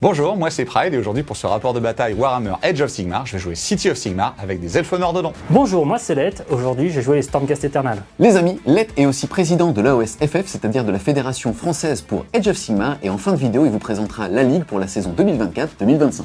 Bonjour, moi c'est Pride et aujourd'hui pour ce rapport de bataille Warhammer Age of Sigmar, je vais jouer City of Sigmar avec des elfes noirs dedans. Bonjour, moi c'est Let, aujourd'hui j'ai joué les Stormcast Eternal. Les amis, Let est aussi président de l'AOSFF, c'est-à-dire de la Fédération Française pour Age of Sigmar, et en fin de vidéo il vous présentera la ligue pour la saison 2024-2025.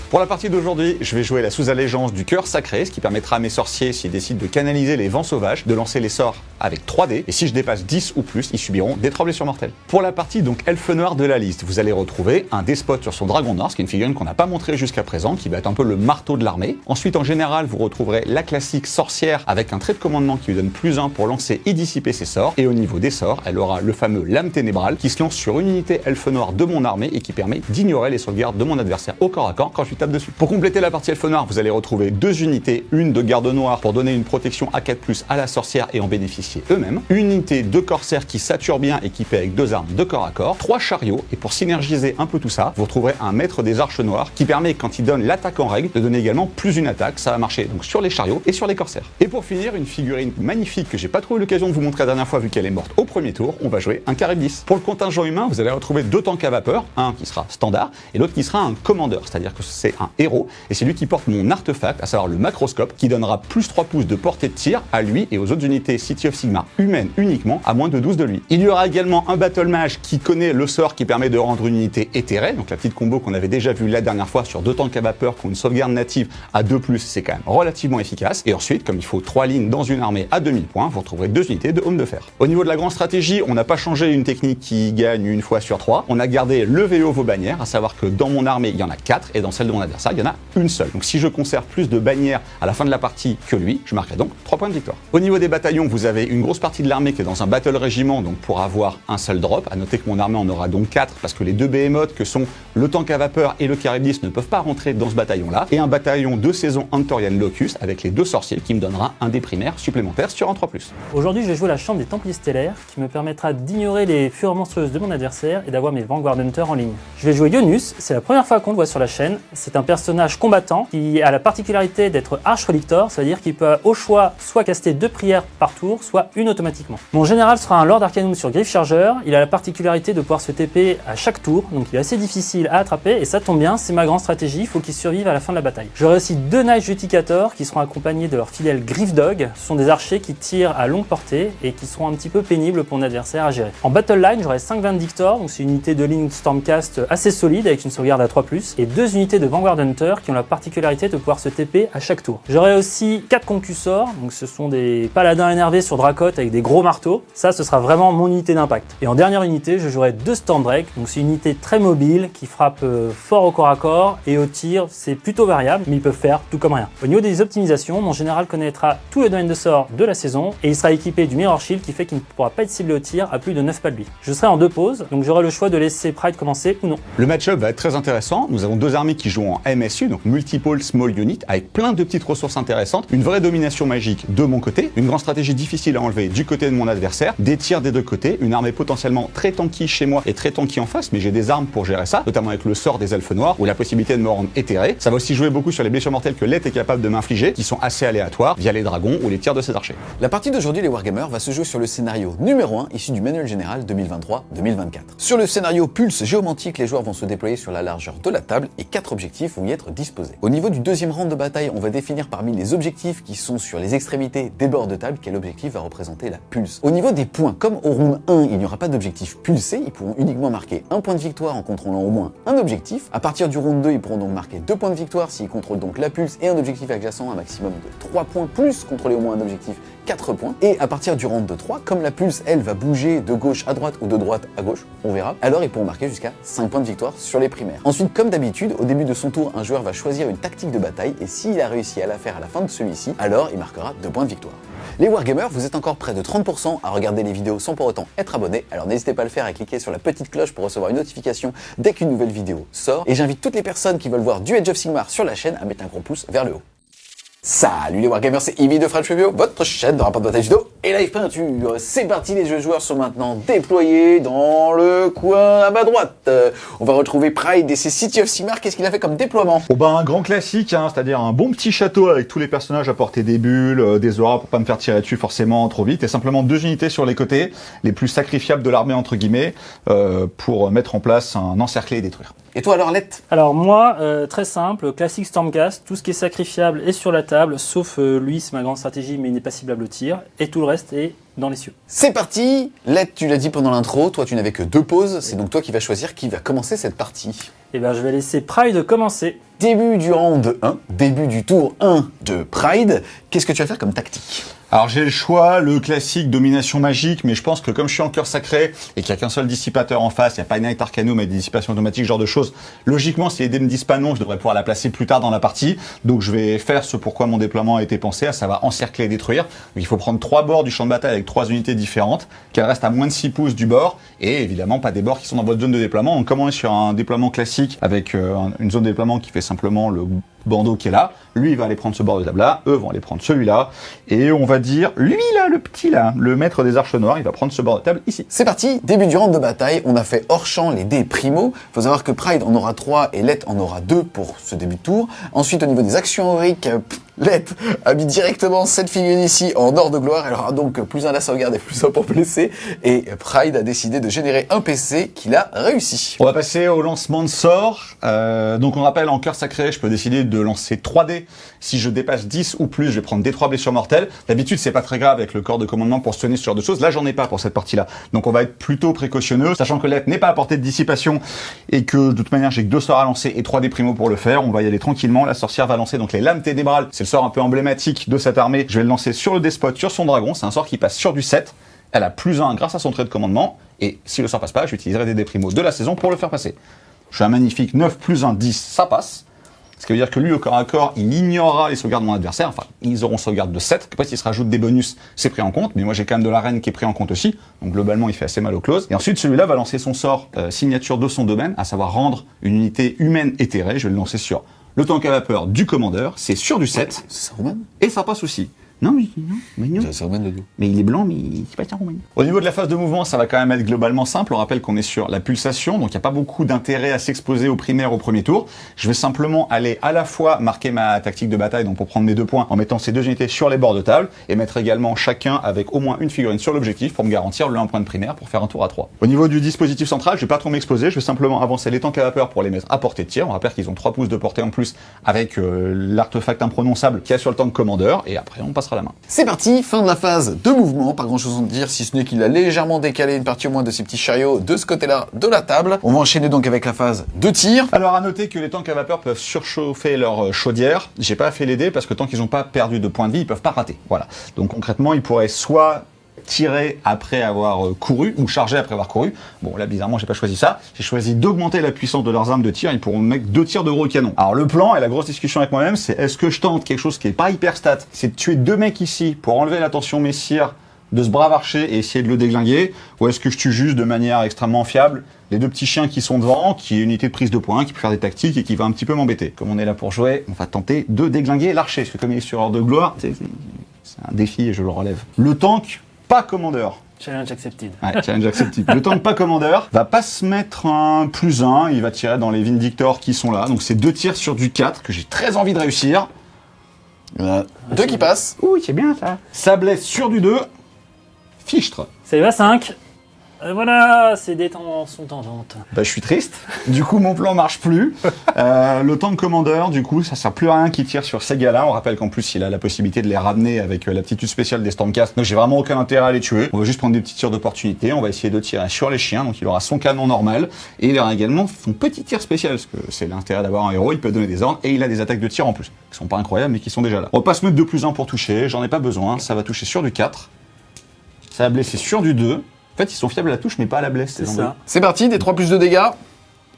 Pour la partie d'aujourd'hui, je vais jouer la sous-allégeance du cœur sacré, ce qui permettra à mes sorciers, s'ils décident de canaliser les vents sauvages, de lancer les sorts avec 3 dés, et si je dépasse 10 ou plus, ils subiront des 3 blessures mortelles. Pour la partie donc elfe noir de la liste, vous allez retrouver un despote sur son dragon noir, ce qui est une figurine qu'on n'a pas montrée jusqu'à présent, qui va être un peu le marteau de l'armée. Ensuite, en général, vous retrouverez la classique sorcière avec un trait de commandement qui lui donne +1 pour lancer et dissiper ses sorts, et au niveau des sorts, elle aura le fameux lame ténébrale qui se lance sur une unité elfe noir de mon armée et qui permet d'ignorer les sauvegardes de mon adversaire au corps à corps quand je lui tape dessus. Pour compléter la partie elfe noir, vous allez retrouver 2 unités, une de garde noire pour donner une protection à 4+ à la sorcière et en bénéficier eux-mêmes, une unité de corsaires qui sature bien équipée avec 2 armes de corps à corps, 3 chariots, et pour synergiser un peu tout ça, vous retrouverez un maître des arches noires qui permet, quand il donne l'attaque en règle, de donner également +1 attaque. Ça va marcher donc sur les chariots et sur les corsaires. Et pour finir, une figurine magnifique que j'ai pas trouvé l'occasion de vous montrer la dernière fois vu qu'elle est morte au premier tour, on va jouer un Charybdis. Pour le contingent humain, vous allez retrouver 2 tanks à vapeur, un qui sera standard et l'autre qui sera un commandeur, c'est-à-dire que c'est un héros et c'est lui qui porte mon artefact, à savoir le macroscope, qui donnera +3 pouces de portée de tir à lui et aux autres unités City of Sigmar humaines uniquement à moins de 12 de lui. Il y aura également un Battle Mage qui connaît le sort qui permet de rendre une unité éthérée, donc la petite combo qu'on avait déjà vue la dernière fois sur 2 tanks à vapeur qui ont une sauvegarde native à 2+, c'est quand même relativement efficace. Et ensuite, comme il faut 3 lignes dans une armée à 2000 points, vous retrouverez 2 unités de Homme de Fer. Au niveau de la grande stratégie, on n'a pas changé une technique qui gagne une fois sur 3. On a gardé le VO vos bannières, à savoir que dans mon armée, il y en a 4 et dans celle de mon adversaire, il y en a une seule. Donc si je conserve plus de bannières à la fin de la partie que lui, je marquerai donc 3 points de victoire. Au niveau des bataillons, vous avez une grosse partie de l'armée qui est dans un battle régiment, donc pour avoir un seul drop. À noter que mon armée en aura donc 4 parce que les 2 behemoths que sont le tank à vapeur et le Charybdis ne peuvent pas rentrer dans ce bataillon-là. Et un bataillon de saison Antorian Locus avec les 2 sorciers qui me donnera un dé primaire supplémentaire sur un 3+. Aujourd'hui je vais jouer la chambre des Templiers stellaires qui me permettra d'ignorer les fureurs monstrueuses de mon adversaire et d'avoir mes Vanguard Hunters en ligne. Je vais jouer Yonus, c'est la première fois qu'on le voit sur la chaîne. C'est un personnage combattant qui a la particularité d'être Arch Relictor, c'est-à-dire qu'il peut au choix soit caster 2 prières par tour, soit une automatiquement. Mon général sera un Lord Arcanum sur Griff Charger, il a la particularité de pouvoir se TP à chaque tour, donc il est assez difficile à attraper et ça tombe bien, c'est ma grande stratégie, il faut qu'il survive à la fin de la bataille. J'aurai aussi 2 Knights Judicator qui seront accompagnés de leur fidèle Griff Dog, ce sont des archers qui tirent à longue portée et qui seront un petit peu pénibles pour mon adversaire à gérer. En Battle Line, j'aurai 5 Vindictor, donc c'est une unité de ligne Stormcast assez solide avec une sauvegarde à 3+, et 2 unités de Vanguard Hunter qui ont la particularité de pouvoir se TP à chaque tour. J'aurai aussi 4 Concussors, donc ce sont des paladins énervés sur Dracoth avec des gros marteaux, ça ce sera vraiment mon unité d'impact. Et en dernière unité, je jouerai 2 Stormdrake, donc c'est une unité très mobile qui frappe fort au corps à corps et au tir c'est plutôt variable, mais ils peuvent faire tout comme rien. Au niveau des optimisations, mon général connaîtra tous les domaines de sort de la saison et il sera équipé du Mirror Shield qui fait qu'il ne pourra pas être ciblé au tir à plus de 9 pas de lui. Je serai en 2 pauses, donc j'aurai le choix de laisser Pride commencer ou non. Le match-up va être très intéressant, nous avons 2 armées qui jouent en MSU, donc Multiple Small Unit, avec plein de petites ressources intéressantes, une vraie domination magique de mon côté, une grande stratégie difficile à enlever du côté de mon adversaire, des tirs des 2 côtés, une armée potentiellement très tanky chez moi et très tanky en face, mais j'ai des armes pour gérer ça, notamment avec le sort des elfes noirs ou la possibilité de me rendre éthéré. Ça va aussi jouer beaucoup sur les blessures mortelles que Let est capable de m'infliger, qui sont assez aléatoires via les dragons ou les tirs de ses archers. La partie d'aujourd'hui, les Wargamers, va se jouer sur le scénario numéro 1 issu du manuel général 2023-2024. Sur le scénario Pulse géomantique, les joueurs vont se déployer sur la largeur de la table et 4 objectifs vont y être disposés. Au niveau du deuxième round de bataille, on va définir parmi les objectifs qui sont sur les extrémités des bords de table quel objectif va représenter la pulse. Au niveau des points, comme au round 1, il n'y aura pas d'objectif pulsé, ils pourront uniquement marquer 1 point de victoire en contrôlant au moins un objectif. À partir du round 2, ils pourront donc marquer 2 points de victoire s'ils contrôlent donc la pulse et un objectif adjacent, un maximum de 3 points, plus contrôler au moins un objectif 4 points. Et à partir du round de 3, comme la pulse, elle, va bouger de gauche à droite ou de droite à gauche, on verra, alors ils pourront marquer jusqu'à 5 points de victoire sur les primaires. Ensuite, comme d'habitude, au début de son tour, un joueur va choisir une tactique de bataille et s'il a réussi à la faire à la fin de celui-ci, alors il marquera 2 points de victoire. Les Wargamers, vous êtes encore près de 30% à regarder les vidéos sans pour autant être abonné, alors n'hésitez pas à le faire et cliquer sur la petite cloche pour recevoir une notification dès qu'une nouvelle vidéo sort. Et j'invite toutes les personnes qui veulent voir du Age of Sigmar sur la chaîne à mettre un gros pouce vers le haut. Salut les Wargamers, c'est Ivy de French Review, votre chaîne de rapport de bataille judo et live peinture. C'est parti, les jeux joueurs sont maintenant déployés dans le coin à ma droite. On va retrouver Pride et ses City of Sigmar. Qu'est-ce qu'il a fait comme déploiement? Oh ben un grand classique, hein, c'est-à-dire un bon petit château avec tous les personnages à portée des bulles, des auras pour pas me faire tirer dessus forcément trop vite, et simplement 2 unités sur les côtés, les plus sacrifiables de l'armée entre guillemets, pour mettre en place un encercler et détruire. Et toi alors, Lett? Alors moi, très simple, classique Stormcast, tout ce qui est sacrifiable est sur la table, sauf lui, c'est ma grande stratégie, mais il n'est pas ciblable au tir, et tout le reste est dans les cieux. C'est parti. Lett, tu l'as dit pendant l'intro, toi tu n'avais que 2 pauses, c'est donc toi qui vas choisir qui va commencer cette partie. Et ben je vais laisser Pride commencer. Début du round 1, début du tour 1 de Pride, qu'est-ce que tu vas faire comme tactique? Alors j'ai le choix, le classique domination magique, mais je pense que comme je suis en cœur sacré et qu'il n'y a qu'un seul dissipateur en face, il n'y a pas Ignite Arcanum et des dissipations automatiques, ce genre de choses, logiquement si les dés me disent pas non, je devrais pouvoir la placer plus tard dans la partie, donc je vais faire ce pourquoi mon déploiement a été pensé, à savoir encercler et détruire. Donc, il faut prendre 3 bords du champ de bataille avec 3 unités différentes, qu'elles restent à moins de 6 pouces du bord, et évidemment pas des bords qui sont dans votre zone de déploiement. Donc comme on est sur un déploiement classique avec une zone de déploiement qui fait simplement le bandeau qui est là, lui il va aller prendre ce bord de table là, eux vont aller prendre celui-là, et on va dire, lui là, le petit là, le maître des arches noires, il va prendre ce bord de table ici. C'est parti, début du round de bataille, on a fait hors champ les dés primo, faut savoir que Pride en aura 3 et Lett en aura 2 pour ce début de tour. Ensuite au niveau des actions héroïques, Lett a mis directement cette figurine ici en or de gloire, elle aura donc plus 1 à la sauvegarde et plus 1 pour blesser, et Pride a décidé de générer un PC qu'il a réussi. On va passer au lancement de sort, donc on rappelle en cœur sacré, je peux décider de lancer 3 dés, si je dépasse 10 ou plus, je vais prendre des 3 blessures mortelles. D'habitude c'est pas très grave avec le corps de commandement pour se tenir ce genre de choses, là j'en ai pas pour cette partie-là, donc on va être plutôt précautionneux, sachant que Lett n'est pas à portée de dissipation, et que de toute manière j'ai que 2 sorts à lancer et 3 dés primo pour le faire, on va y aller tranquillement. La sorcière va lancer donc les lames ténébrales, c'est le sort un peu emblématique de cette armée, je vais le lancer sur le despote, sur son dragon, c'est un sort qui passe sur du 7, elle a plus 1 grâce à son trait de commandement, et si le sort passe pas, j'utiliserai des dés primo de la saison pour le faire passer. Je fais un magnifique 9 plus 1, 10, ça passe. Ce qui veut dire que lui, au corps à corps, il ignorera les sauvegardes de mon adversaire. Enfin, ils auront sauvegarde de 7. Après, s'il se rajoute des bonus, c'est pris en compte. Mais moi, j'ai quand même de la reine qui est pris en compte aussi. Donc, globalement, il fait assez mal au close. Et ensuite, celui-là va lancer son sort signature de son domaine, à savoir rendre une unité humaine éthérée. Je vais le lancer sur le tank à vapeur du commandeur. C'est sur du 7. C'est Saruman? Et ça passe aussi. Non, mais non. C'est Saruman le dos. Mais il est blanc, mais c'est pas un Roumanie. Au niveau de la phase de mouvement, ça va quand même être globalement simple. On rappelle qu'on est sur la pulsation, donc il n'y a pas beaucoup d'intérêt à s'exposer au primaire au premier tour. Je vais simplement aller à la fois marquer ma tactique de bataille, donc pour prendre mes 2 points, en mettant ces 2 unités sur les bords de table, et mettre également chacun avec au moins une figurine sur l'objectif pour me garantir le 1 point de primaire pour faire un tour à 3. Au niveau du dispositif central, je vais pas trop m'exposer, je vais simplement avancer les tanks à vapeur pour les mettre à portée de tir. On rappelle qu'ils ont 3 pouces de portée en plus avec l'artefact imprononçable qu'il y a sur le tank commandeur, et après on passera la main. C'est parti, fin de la phase de mouvement, pas grand chose à dire si ce n'est qu'il a légèrement décalé une partie au moins de ces petits chariots de ce côté-là de la table. On va enchaîner donc avec la phase de tir. Alors à noter que les tanks à vapeur peuvent surchauffer leur chaudière. J'ai pas fait les dés parce que tant qu'ils n'ont pas perdu de points de vie, ils peuvent pas rater. Voilà. Donc concrètement, ils pourraient soit tirer après avoir couru ou charger après avoir couru. Bon là bizarrement j'ai pas choisi ça, j'ai choisi d'augmenter la puissance de leurs armes de tir, ils pourront mettre 2 tirs de gros canon. Alors le plan et la grosse discussion avec moi-même c'est est-ce que je tente quelque chose qui est pas hyper stat, c'est de tuer 2 mecs ici pour enlever l'attention messire de ce brave archer et essayer de le déglinguer, ou est-ce que je tue juste de manière extrêmement fiable les 2 petits chiens qui sont devant, qui est une unité de prise de points, qui peut faire des tactiques et qui va un petit peu m'embêter. Comme on est là pour jouer, on va tenter de déglinguer l'archer, parce que comme il est sur ordre de gloire, c'est un défi et je le relève. Le tank pas commandeur. Challenge accepted. Ouais, challenge accepted. Le tank pas commandeur va pas se mettre un plus 1, il va tirer dans les Vindictors qui sont là. Donc c'est 2 tirs sur du 4 que j'ai très envie de réussir. Il y en a 2 qui passent. Ouh, c'est bien ça. Ça blesse sur du 2. Fichtre. C'est à 5. Voilà, ces dés sont tendantes. Bah, je suis triste. Du coup, mon plan marche plus. Le tank commandeur, du coup, ça sert plus à rien qu'il tire sur ces gars-là. On rappelle qu'en plus, il a la possibilité de les ramener avec l'aptitude spéciale des Stormcast. Donc, j'ai vraiment aucun intérêt à les tuer. On va juste prendre des petits tirs d'opportunité. On va essayer de tirer sur les chiens. Donc, il aura son canon normal. Et il aura également son petit tir spécial. Parce que c'est l'intérêt d'avoir un héros. Il peut donner des ordres. Et il a des attaques de tir en plus. Qui sont pas incroyables, mais qui sont déjà là. On va pas se mettre 2 plus 1 pour toucher. J'en ai pas besoin. Ça va toucher sur du 4. Ça va blesser sur du 2. En fait, ils sont fiables à la touche, mais pas à la blesse. C'est ça. C'est parti, des 3 plus de dégâts.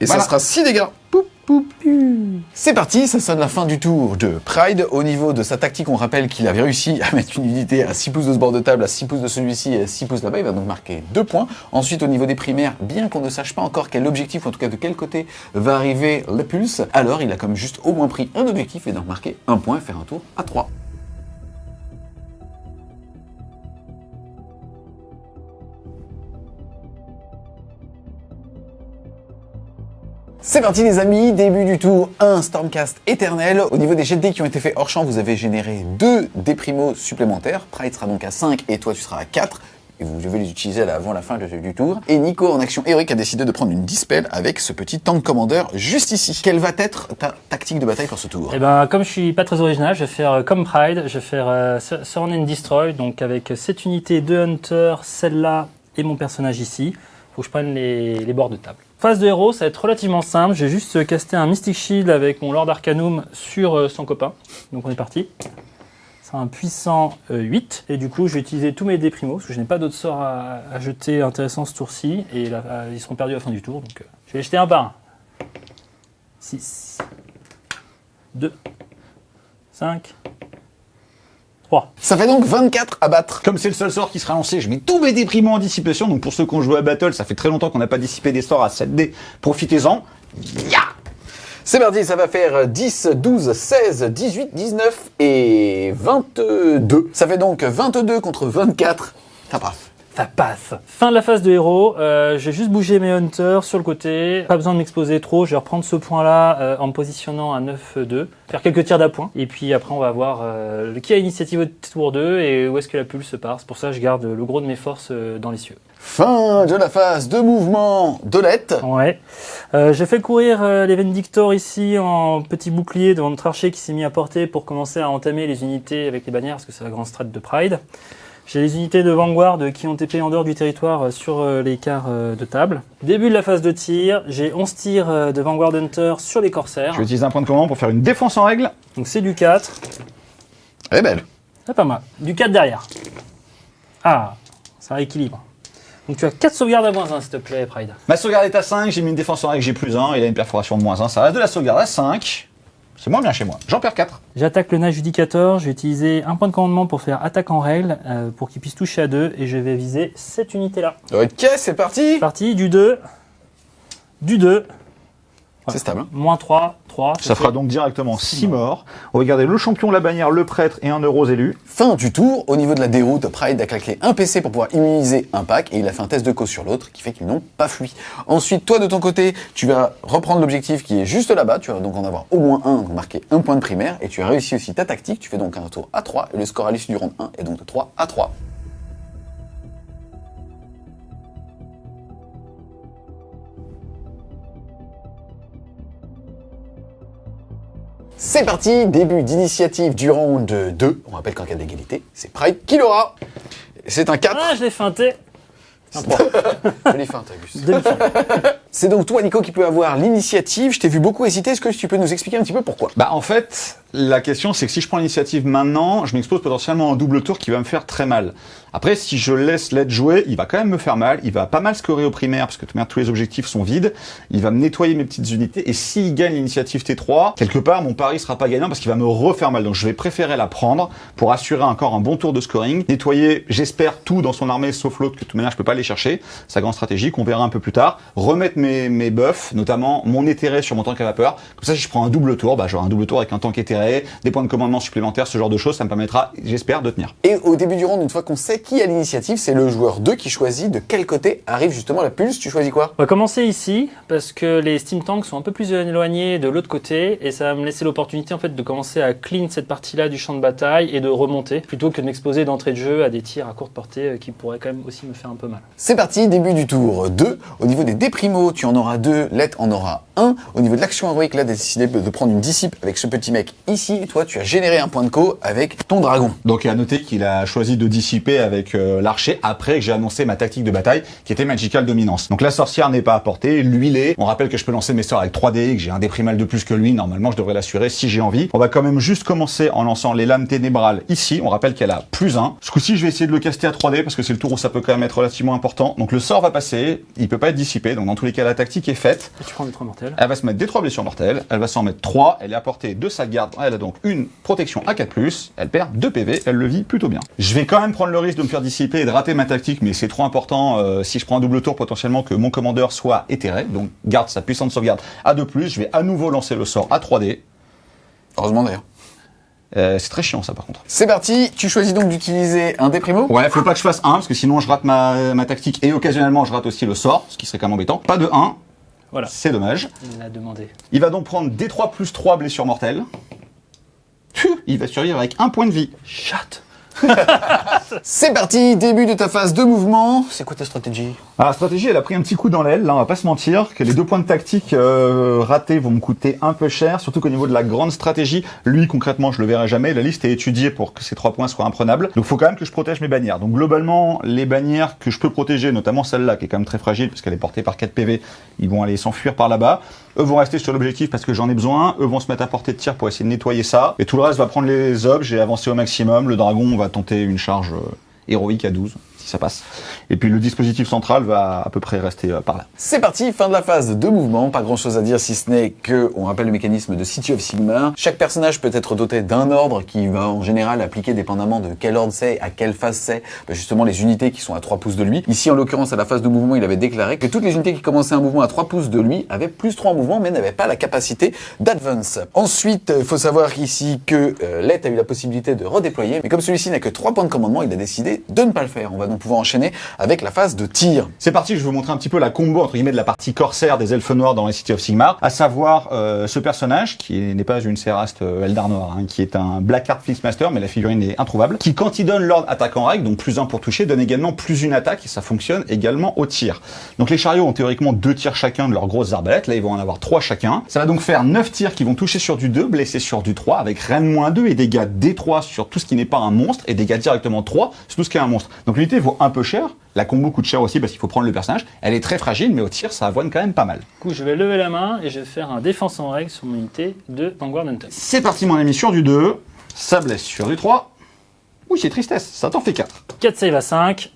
Et voilà. Ça sera 6 dégâts. Poup, poup. C'est parti, ça sonne la fin du tour de Pride. Au niveau de sa tactique, on rappelle qu'il avait réussi à mettre une unité à 6 pouces de ce bord de table, à 6 pouces de celui-ci et à 6 pouces là-bas. Il va donc marquer 2 points. Ensuite, au niveau des primaires, bien qu'on ne sache pas encore quel objectif, ou en tout cas de quel côté va arriver le pulse, alors il a comme juste au moins pris un objectif et donc marqué 1 point et faire un tour à 3. C'est parti les amis, début du tour, un Stormcast éternel. Au niveau des jets de dés qui ont été faits hors champ, vous avez généré 2 dés primos supplémentaires. Pride sera donc à 5 et toi tu seras à 4. Et vous devez les utiliser avant la fin du tour. Et Nico, en action héroïque, a décidé de prendre une Dispel avec ce petit tank commander juste ici. Quelle va être ta tactique de bataille pour ce tour? Et ben, comme je suis pas très original, je vais faire comme Pride, je vais faire Surround and Destroy, donc avec cette unité de Hunter, celle-là et mon personnage ici. Faut que je prenne les bords de table. Phase de héros, ça va être relativement simple. J'ai juste casté un Mystic Shield avec mon Lord Arcanum sur son copain. Donc on est parti. C'est un puissant 8. Et du coup, je vais utiliser tous mes dés primos, parce que je n'ai pas d'autres sorts à jeter intéressants ce tour-ci. Et là, ils seront perdus à la fin du tour. Donc je vais les jeter un par un. 6, 2, 5, 3. Ça fait donc 24 à battre. Comme c'est le seul sort qui sera lancé, je mets tous mes déprimants en dissipation. Donc pour ceux qui ont joué à Battle, ça fait très longtemps qu'on n'a pas dissipé des sorts à 7D. Profitez-en. Ya! C'est parti, ça va faire 10, 12, 16, 18, 19 et 22. Ça fait donc 22 contre 24. Ça passe. Ça passe. Fin de la phase de héros, je vais juste bouger mes hunters sur le côté. Pas besoin de m'exposer trop, je vais reprendre ce point-là en me positionnant à 9-2. Faire quelques tirs d'appoint. Et puis après, on va voir qui a l'initiative au tour 2 et où est-ce que la pulse part. C'est pour ça que je garde le gros de mes forces dans les cieux. Fin de la phase de mouvement d'Olette. Ouais. J'ai fait courir les Vendictors ici en petit bouclier devant notre archer qui s'est mis à portée pour commencer à entamer les unités avec les bannières parce que c'est la grande strat de Pride. J'ai les unités de Vanguard qui ont TP en dehors du territoire sur les quarts de table. Début de la phase de tir, j'ai 11 tirs de Vanguard Hunter sur les corsaires. Je vais utiliser un point de commande pour faire une défense en règle. Donc c'est du 4. Elle est belle. C'est pas mal. Du 4 derrière. Ah, ça rééquilibre. Donc tu as 4 sauvegardes à -1 s'il te plaît, Pride. Ma sauvegarde est à 5, j'ai mis une défense en règle, j'ai +1, il a une perforation de -1. Ça reste de la sauvegarde à 5. C'est moins bien chez moi. J'en perds 4. J'attaque le Adjudicator, je vais utiliser un point de commandement pour faire attaque en règle, pour qu'il puisse toucher à 2, et je vais viser cette unité-là. Ok, c'est parti. Parti, du 2, du 2. C'est stable. Hein. Moins 3, 3. Ça fera donc directement 6 morts. On va garder le champion, la bannière, le prêtre et un euro élu. Fin du tour. Au niveau de la déroute, Pride a claqué un PC pour pouvoir immuniser un pack et il a fait un test de cause sur l'autre qui fait qu'ils n'ont pas fui. Ensuite, toi de ton côté, tu vas reprendre l'objectif qui est juste là-bas. Tu vas donc en avoir au moins un, donc marquer un point de primaire. Et tu as réussi aussi ta tactique. Tu fais donc un tour à 3 et le score à l'issue du round 1 est donc de 3 à 3. C'est parti, début d'initiative du round 2. On rappelle qu'en cas d'égalité, c'est Pride qui l'aura. C'est un 4. Ah, je l'ai feinté. Un 3. Jolie feinte, Auguste. C'est donc toi, Nico, qui peut avoir l'initiative. Je t'ai vu beaucoup hésiter. Est-ce que tu peux nous expliquer un petit peu pourquoi? Bah en fait, la question c'est que si je prends l'initiative maintenant, je m'expose potentiellement à un double tour qui va me faire très mal. Après, si je laisse l'aide jouer, il va quand même me faire mal. Il va pas mal scorer au primaire parce que de toute manière, tous les objectifs sont vides. Il va me nettoyer mes petites unités. Et s'il gagne l'initiative T3, quelque part, mon pari sera pas gagnant parce qu'il va me refaire mal. Donc je vais préférer la prendre pour assurer encore un bon tour de scoring. Nettoyer, j'espère, tout dans son armée sauf l'autre que de toute manière je peux pas aller chercher. Sa grande stratégie qu'on verra un peu plus tard. Remettre mes buffs, notamment mon éthéré sur mon tank à vapeur. Comme ça, si je prends un double tour, bah j'aurai un double tour avec un tank éthéré, des points de commandement supplémentaires, ce genre de choses. Ça me permettra, j'espère, de tenir. Et au début du round, une fois qu'on sait qui a l'initiative, c'est le joueur 2 qui choisit de quel côté arrive justement la pulse. Tu choisis quoi? On va commencer ici parce que les Steam Tanks sont un peu plus éloignés de l'autre côté et ça va me laisser l'opportunité en fait de commencer à clean cette partie-là du champ de bataille et de remonter plutôt que de m'exposer d'entrée de jeu à des tirs à courte portée qui pourraient quand même aussi me faire un peu mal. C'est parti, début du tour 2. Au niveau des déprimos, tu en auras 2, Let en aura 1. Au niveau de l'action héroïque, là, tu as décidé de prendre une dissipe avec ce petit mec ici. Et toi, tu as généré un point de co avec ton dragon. Donc à noter qu'il a choisi de dissiper avec l'archer après que j'ai annoncé ma tactique de bataille qui était Magical Dominance. Donc la sorcière n'est pas à portée, lui l'est. On rappelle que je peux lancer mes sorts avec 3D et que j'ai un déprimal de plus que lui. Normalement, je devrais l'assurer si j'ai envie. On va quand même juste commencer en lançant les lames ténébrales ici. On rappelle qu'elle a +1. Ce coup-ci, je vais essayer de le caster à 3D parce que c'est le tour où ça peut quand même être relativement important. Donc le sort va passer, il peut pas être dissipé. Donc dans tous les cas, la tactique est faite. Et tu prends des 3 mortels. Elle va se mettre des 3 blessures mortelles. Elle va s'en mettre 3. Elle est à portée de sa garde. Elle a donc une protection à 4+. Elle perd 2 PV. Elle le vit plutôt bien. Je vais quand même prendre le risque de me faire dissiper et de rater ma tactique, mais c'est trop important si je prends un double tour potentiellement que mon commandeur soit éthéré. Donc garde sa puissance de sauvegarde à 2+. Je vais à nouveau lancer le sort à 3D. Heureusement d'ailleurs. C'est très chiant ça par contre. C'est parti, tu choisis donc d'utiliser un déprimo. Ouais, faut pas que je fasse 1 parce que sinon je rate ma tactique et occasionnellement je rate aussi le sort, ce qui serait quand même embêtant. Pas de 1. Voilà. C'est dommage. Il l'a demandé. Il va donc prendre D3 plus 3 blessures mortelles. Il va survivre avec 1 point de vie. Chat. C'est parti, début de ta phase de mouvement. C'est quoi ta stratégie? Alors, la stratégie, elle a pris un petit coup dans l'aile. Là, on va pas se mentir que les 2 points de tactique ratés vont me coûter un peu cher. Surtout qu'au niveau de la grande stratégie, lui, concrètement, je le verrai jamais. La liste est étudiée pour que ces 3 points soient imprenables. Donc, faut quand même que je protège mes bannières. Donc, globalement, les bannières que je peux protéger, notamment celle-là, qui est quand même très fragile, parce qu'elle est portée par 4 PV, ils vont aller s'enfuir par là-bas. Eux vont rester sur l'objectif parce que j'en ai besoin. Eux vont se mettre à portée de tir pour essayer de nettoyer ça. Et tout le reste va prendre les objets et avancer au maximum. Le dragon, on va tenter une charge héroïque à 12, si ça passe. Et puis le dispositif central va à peu près rester par là. C'est parti, fin de la phase de mouvement. Pas grand chose à dire si ce n'est que on rappelle le mécanisme de City of Sigmar. Chaque personnage peut être doté d'un ordre qui va en général appliquer dépendamment de quel ordre c'est, à quelle phase c'est, justement les unités qui sont à 3 pouces de lui. Ici en l'occurrence à la phase de mouvement il avait déclaré que toutes les unités qui commençaient un mouvement à 3 pouces de lui avaient plus 3 en mouvement mais n'avaient pas la capacité d'advance. Ensuite il faut savoir ici que Let a eu la possibilité de redéployer mais comme celui-ci n'a que 3 points de commandement il a décidé de ne pas le faire. On va donc pouvoir enchaîner avec la phase de tir. C'est parti, je vais vous montrer un petit peu la combo entre guillemets de la partie corsaire des elfes noirs dans les City of Sigmar, à savoir ce personnage qui n'est pas une Séraste Eldar noir, hein, qui est un Blackheart Fixmaster, mais la figurine est introuvable, qui quand il donne l'ordre attaque en règle, donc plus 1 pour toucher, donne également plus une attaque et ça fonctionne également au tir. Donc les chariots ont théoriquement 2 tirs chacun de leurs grosses arbalètes, là ils vont en avoir 3 chacun. Ça va donc faire 9 tirs qui vont toucher sur du 2, blesser sur du 3, avec Ren-2 et dégâts D3 sur tout ce qui n'est pas un monstre, et dégâts directement 3 sur tout ce qui est un monstre. Donc l'unité vaut un peu cher, la combo coûte cher aussi parce qu'il faut prendre le personnage, elle est très fragile mais au tir ça avoine quand même pas mal. Du coup, je vais lever la main et je vais faire un défense en règle sur mon unité de Vanguard Hunter. C'est parti mon ami sur du 2, ça blesse sur du 3. Oui c'est tristesse, ça t'en fait 4. 4 save à 5.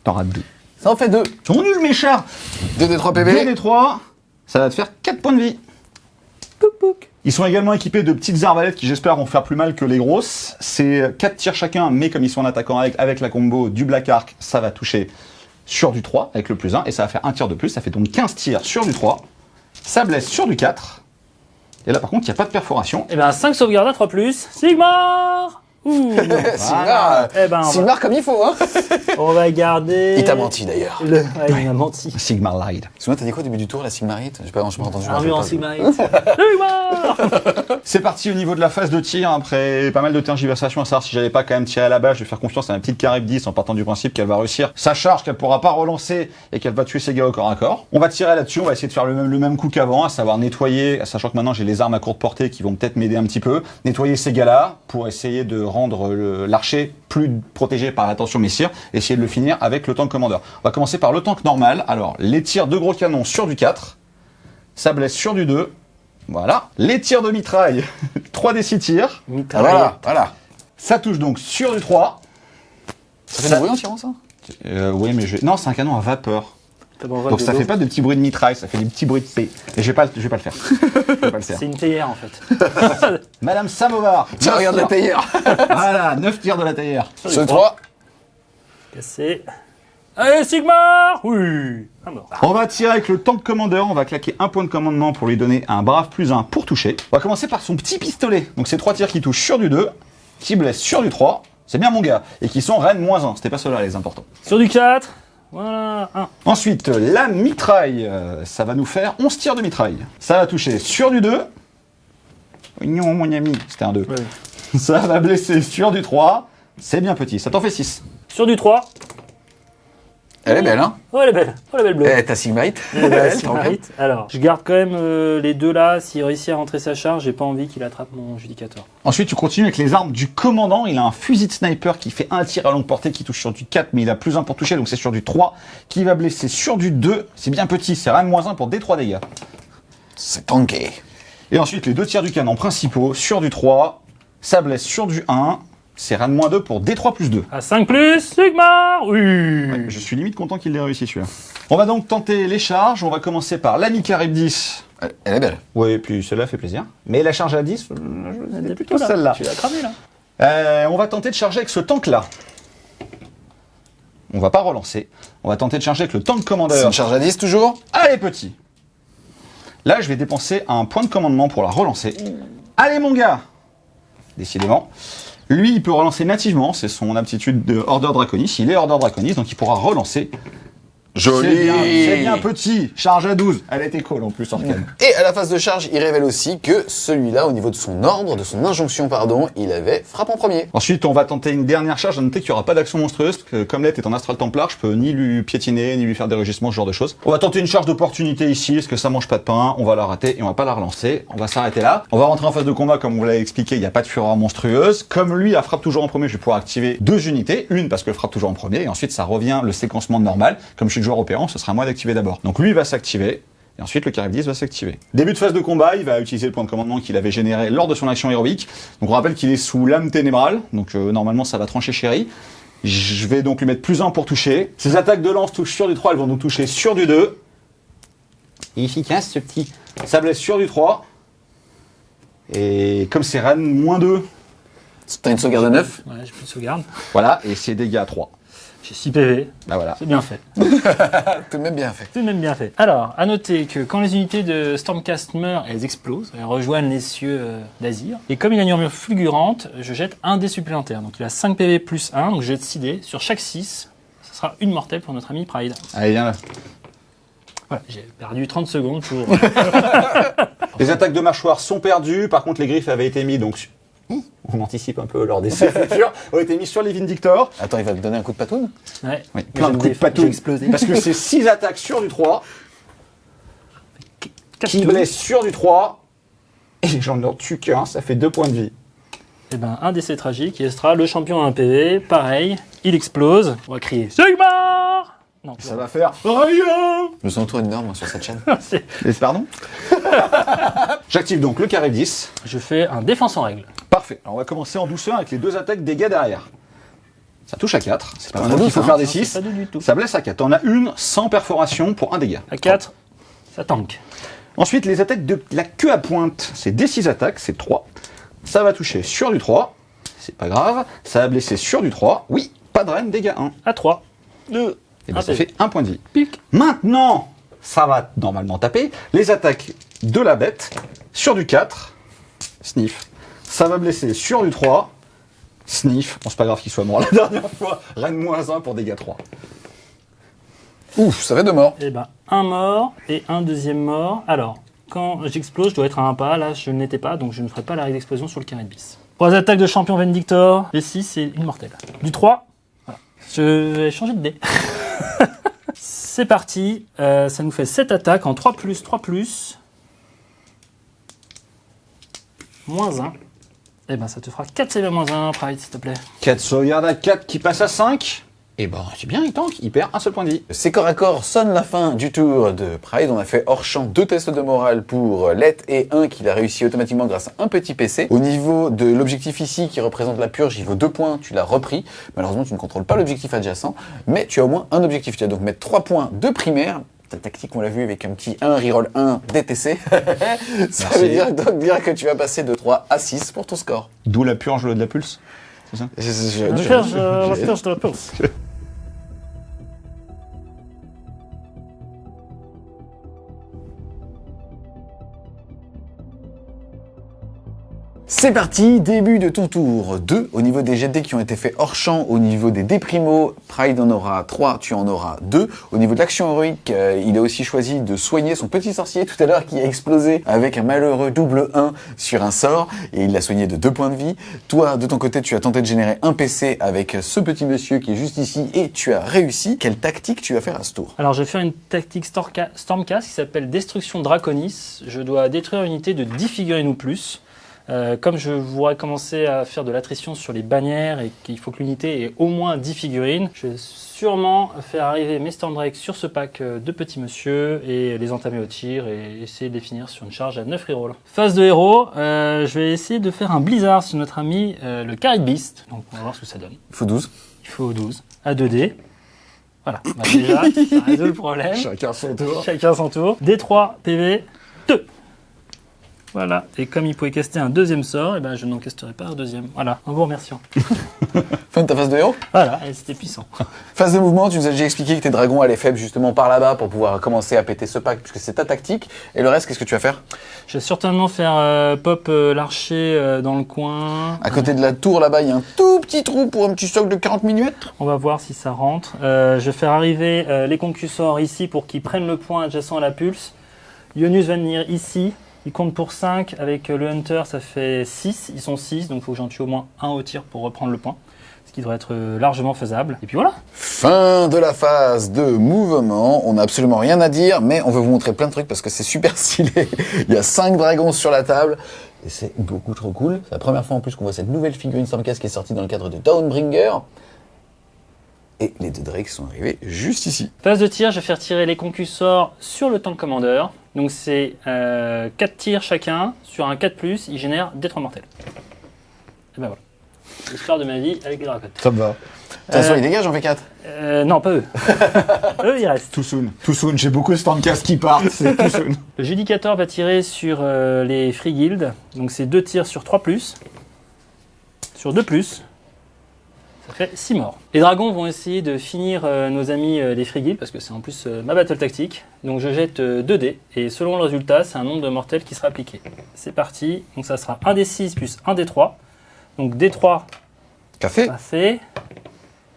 T'en rates 2. Ça en fait 2. Ils sont nuls mes chars. 2d3 PV. 2d3, ça va te faire 4 points de vie. Pouc pouc. Ils sont également équipés de petites arbalètes qui j'espère vont faire plus mal que les grosses. C'est 4 tirs chacun, mais comme ils sont en attaquant avec la combo du Black Arc, ça va toucher sur du 3 avec le plus 1, et ça va faire un tir de plus, ça fait donc 15 tirs sur du 3. Ça blesse sur du 4. Et là par contre, il n'y a pas de perforation. Et ben 5 sauvegardes à 3+. Sigmar. Ouh. Sigmar, Eh ben, Sigmar comme il faut, hein. on va garder... Il t'a menti d'ailleurs. Ouais, il m'a menti. Sigmar Light. Excuse-moi, t'as dit quoi au début du tour, la Sigmarite? J'ai pas entendu. Armure en Sigmarite. Sigmar. C'est parti au niveau de la phase de tir, après pas mal de tergiversations à savoir si j'allais pas quand même tirer à la base, je vais faire confiance à ma petite Charybdis en partant du principe qu'elle va réussir sa charge, qu'elle pourra pas relancer et qu'elle va tuer ses gars au corps à corps. On va tirer là-dessus, on va essayer de faire le même coup qu'avant, à savoir nettoyer, sachant que maintenant j'ai les armes à courte portée qui vont peut-être m'aider un petit peu, nettoyer ces gars-là pour essayer de rendre l'archer plus protégé par l'attention messire, et essayer de le finir avec le tank commandeur. On va commencer par le tank normal. Alors, les tirs de gros canon sur du 4, ça blesse sur du 2. Voilà. Les tirs de mitraille, 3 des 6 tirs. Ah, voilà. Ça touche donc sur du 3. Ça fait du bruit en tirant ça? Oui, mais non, c'est un canon à vapeur. Donc ça de fait pas de petits bruits de mitraille, ça fait des petits bruits de paix. Et je vais pas le faire. Je vais pas le faire. C'est une théière en fait. Madame Samovar. Tiens, regarde la théière. Voilà, 9 tirs de la théière. Sur le 3. Cassé. Allez, Sigmar. Oui. Ah, mort. On va tirer avec le tank commandeur, on va claquer un point de commandement pour lui donner un brave plus 1 pour toucher. On va commencer par son petit pistolet. Donc c'est 3 tirs qui touchent sur du 2, qui blessent sur du 3. C'est bien mon gars. Et qui sont Rennes -1. C'était pas ceux-là les importants. Sur du 4. Voilà. 1. Ensuite, la mitraille. Ça va nous faire 11 tirs de mitraille. Ça va toucher sur du 2. Non, mon ami. C'était un 2. Ouais. Ça va blesser sur du 3. C'est bien petit. Ça t'en fait 6. Sur du 3. Elle est belle, hein? Oh, elle est belle. Oh, la belle bleue. Eh, ta Sigmarite. Elle, Sigmarite. Alors, je garde quand même les deux là. S'il réussit à rentrer sa charge, j'ai pas envie qu'il attrape mon Judicator. Ensuite, tu continues avec les armes du commandant. Il a un fusil de sniper qui fait un tir à longue portée qui touche sur du 4, mais il a plus 1 pour toucher, donc c'est sur du 3, qui va blesser sur du 2. C'est bien petit, c'est rien de -1 pour D3 dégâts. C'est tanké. Et ensuite, les 2 tirs du canon principaux sur du 3, ça blesse sur du 1. C'est rien de -2 pour D3 plus 2. À 5+, Sigmar. Oui. Ouais, je suis limite content qu'il l'ait réussi celui-là. On va donc tenter les charges. On va commencer par l'ami Charybdis. Elle est belle. Oui, et puis celle-là fait plaisir. Mais la charge à 10, c'est plutôt celle-là. Tu l'as cramé là. On va tenter de charger avec ce tank-là. On va pas relancer. On va tenter de charger avec le tank C'est commandeur. une charge à 10 toujours? Allez, petit. Là, je vais dépenser un point de commandement pour la relancer. Allez, mon gars. Décidément. Lui, il peut relancer nativement. C'est son aptitude de Order Draconis. Il est Order Draconis, donc il pourra relancer C'est bien petit. Charge à 12. Elle était cool en plus, Orkan. Et à la phase de charge, il révèle aussi que celui-là, au niveau de son ordre, de son injonction, pardon, il avait frappe en premier. Ensuite, on va tenter une dernière charge. À noter qu'il n'y aura pas d'action monstrueuse, parce que comme Let est en Astral Templar, je peux ni lui piétiner, ni lui faire des rugissements, ce genre de choses. On va tenter une charge d'opportunité ici, parce que ça mange pas de pain. On va la rater et on va pas la relancer. On va s'arrêter là. On va rentrer en phase de combat, comme on vous l'avait expliqué, il n'y a pas de fureur monstrueuse. Comme lui a frappe toujours en premier, je vais pouvoir activer 2 unités. Une parce que frappe toujours en premier, et ensuite ça revient le séquencement normal. Comme je suis le joueur opérant, ce sera à moi d'activer d'abord. Donc lui va s'activer. Et ensuite, le Carib 10 va s'activer. Début de phase de combat, il va utiliser le point de commandement qu'il avait généré lors de son action héroïque. Donc on rappelle qu'il est sous lame ténébrale, donc normalement ça va trancher chéri. Je vais donc lui mettre +1 pour toucher. Ses attaques de lance touchent sur du 3, elles vont nous toucher sur du 2. Et efficace ce petit. Ça blesse sur du 3. Et comme c'est Ran, -2. T'as une sauvegarde à 9. Ouais, j'ai plus de sauvegarde. Voilà, et c'est dégâts à 3. J'ai 6 PV. Bah voilà. C'est bien fait. Tout de même bien fait. Tout de même bien fait. Alors, à noter que quand les unités de Stormcast meurent, elles explosent, elles rejoignent les cieux d'Azir. Et comme il a une armure fulgurante, je jette un dé supplémentaire. Donc il a 5 PV plus 1, donc je jette 6 dés. Sur chaque 6, ça sera une mortelle pour notre ami Pride. Allez, viens là. Voilà, j'ai perdu 30 secondes pour... Les attaques de mâchoire sont perdues, par contre les griffes avaient été mis donc... On anticipe un peu lors des essais futurs, ont été mis sur les Vindictor. Attends, il va te donner un coup de patoune? Ouais. Oui, plein de coups de J'ai patou. explosé. Parce que c'est 6 attaques sur du 3, 4 qui blessent sur du 3, et j'en ai tue qu'un, ça fait 2 points de vie. Et ben, un décès tragique, il sera le champion à 1 PV, pareil, il explose. On va crier Sigmar. Non, Ça va faire rien. Je me sens trop énorme sur cette chaîne. Pardon. J'active donc le carré 10. Je fais un défense en règle. Parfait. Alors on va commencer en douceur avec les 2 attaques dégâts derrière. Ça touche à 4. C'est pas très maintenant qu'il douce, faut hein. faire des Non, c'est 6. pas doux du tout. Ça blesse à 4. On a une sans perforation pour un dégât. À 4, ça tank. Ensuite, les attaques de la queue à pointe, c'est des 6 attaques, c'est 3. Ça va toucher sur du 3, c'est pas grave. Ça va blesser sur du 3, oui, pas de reine, dégâts 1. À 3, 2, Et bien ça fait 1 point de vie. pique. Maintenant, ça va normalement taper. Les attaques de la bête, sur du 4, sniff. Ça va blesser sur du 3, sniff. Bon, c'est pas grave qu'il soit mort la dernière fois. Reine -1 pour dégâts 3. Ouf, ça fait 2 morts. Et ben, un mort et un deuxième mort. Alors, quand j'explose, je dois être à un pas. Là, je ne l'étais pas, donc je ne ferai pas la règle d'explosion sur le carré de bis. Pour les attaques de champion Vindictor, les 6, c'est une mortelle. Du 3, voilà. Je vais changer de dé. C'est parti. Ça nous fait 7 attaques en 3+, 3+. -1. Et ben, ça te fera 4 CV -1, Pride, s'il te plaît. 4 sauvegardes à 4 qui passe à 5. Et ben, c'est bien, il tank, il perd un seul point de vie. C'est corps à corps sonne la fin du tour de Pride. On a fait hors champ 2 tests de morale pour Let et un qu'il a réussi automatiquement grâce à un petit PC. Au niveau de l'objectif ici qui représente la purge, il vaut 2 points, tu l'as repris. Malheureusement, tu ne contrôles pas l'objectif adjacent, mais tu as au moins un objectif. Tu vas donc mettre 3 points de primaire. Ta tactique, on l'a vu avec un petit 1, reroll 1, DTC. Ça veut dire que tu vas passer de 3 à 6 pour ton score. D'où la purge de la pulse. C'est ça? La purge de la pulse. C'est parti, début de ton tour 2. Au niveau des jets de dés qui ont été faits hors champ, au niveau des dés primo, Pride en aura 3, tu en auras 2. Au niveau de l'action héroïque, il a aussi choisi de soigner son petit sorcier tout à l'heure qui a explosé avec un malheureux double 1 sur un sort et il l'a soigné de 2 points de vie. Toi, de ton côté, tu as tenté de générer un PC avec ce petit monsieur qui est juste ici et tu as réussi. Quelle tactique tu vas faire à ce tour? Alors, je vais faire une tactique Stormcast qui s'appelle Destruction Draconis. Je dois détruire une unité de 10 figurines ou plus. Comme je voudrais commencer à faire de l'attrition sur les bannières et qu'il faut que l'unité ait au moins 10 figurines, je vais sûrement faire arriver mes Stormdrake sur ce pack de petits monsieur et les entamer au tir et essayer de les finir sur une charge à 9 rerolls. Phase de héros, je vais essayer de faire un blizzard sur notre ami le Carrot Beast. Donc on va voir ce que ça donne. Il faut 12. Il faut 12 à 2D. Voilà, bah déjà, ça résout le problème. Chacun son tour. Chacun son tour. D3, PV, 2. Voilà. Et comme il pouvait caster un deuxième sort, et ben je n'en casterai pas un deuxième. Voilà, en vous remerciant. Fin de ta phase de héros. Voilà, et c'était puissant. Phase de mouvement, tu nous as déjà expliqué que tes dragons allaient faibles justement par là-bas pour pouvoir commencer à péter ce pack, puisque c'est ta tactique. Et le reste, qu'est-ce que tu vas faire? Je vais certainement faire pop l'archer dans le coin. À côté de la tour, là-bas, il y a un tout petit trou pour un petit stock de 40 mm. On va voir si ça rentre. Je vais faire arriver les concussors ici pour qu'ils prennent le point adjacent à la pulse. Yonus va venir ici. Il compte pour 5. Avec le Hunter, ça fait 6. Ils sont 6, donc il faut que j'en tue au moins un au tir pour reprendre le point. Ce qui devrait être largement faisable. Et puis voilà. Fin de la phase de mouvement. On n'a absolument rien à dire, mais on veut vous montrer plein de trucs parce que c'est super stylé. Il y a 5 dragons sur la table. Et c'est beaucoup trop cool. C'est la première fois en plus qu'on voit cette nouvelle figurine Stormcast qui est sortie dans le cadre de Dawnbringer. Et les 2 drakes sont arrivés juste ici. Phase de tir, je vais faire tirer les concussors sur le tank commander. Donc c'est 4 tirs chacun. Sur un 4+, ils génèrent des 3 mortels. Et ben voilà. L'histoire de ma vie avec les dracotes. Ça me va. De toute façon, ils dégagent en V4. Non, pas eux. Eux, ils restent. Too soon. Too soon. J'ai beaucoup de Stormcast qui partent. C'est too soon. Le Judicator va tirer sur les Free Guild. Donc c'est 2 tirs sur 3+. Sur 2+. Ça fait 6 morts. Les dragons vont essayer de finir nos amis des Free Guild parce que c'est en plus ma battle tactique. Donc je jette 2 dés et selon le résultat, c'est un nombre de mortels qui sera appliqué. C'est parti. Donc ça sera 1 des 6 plus 1 des 3. Donc D3, Café. ça fait.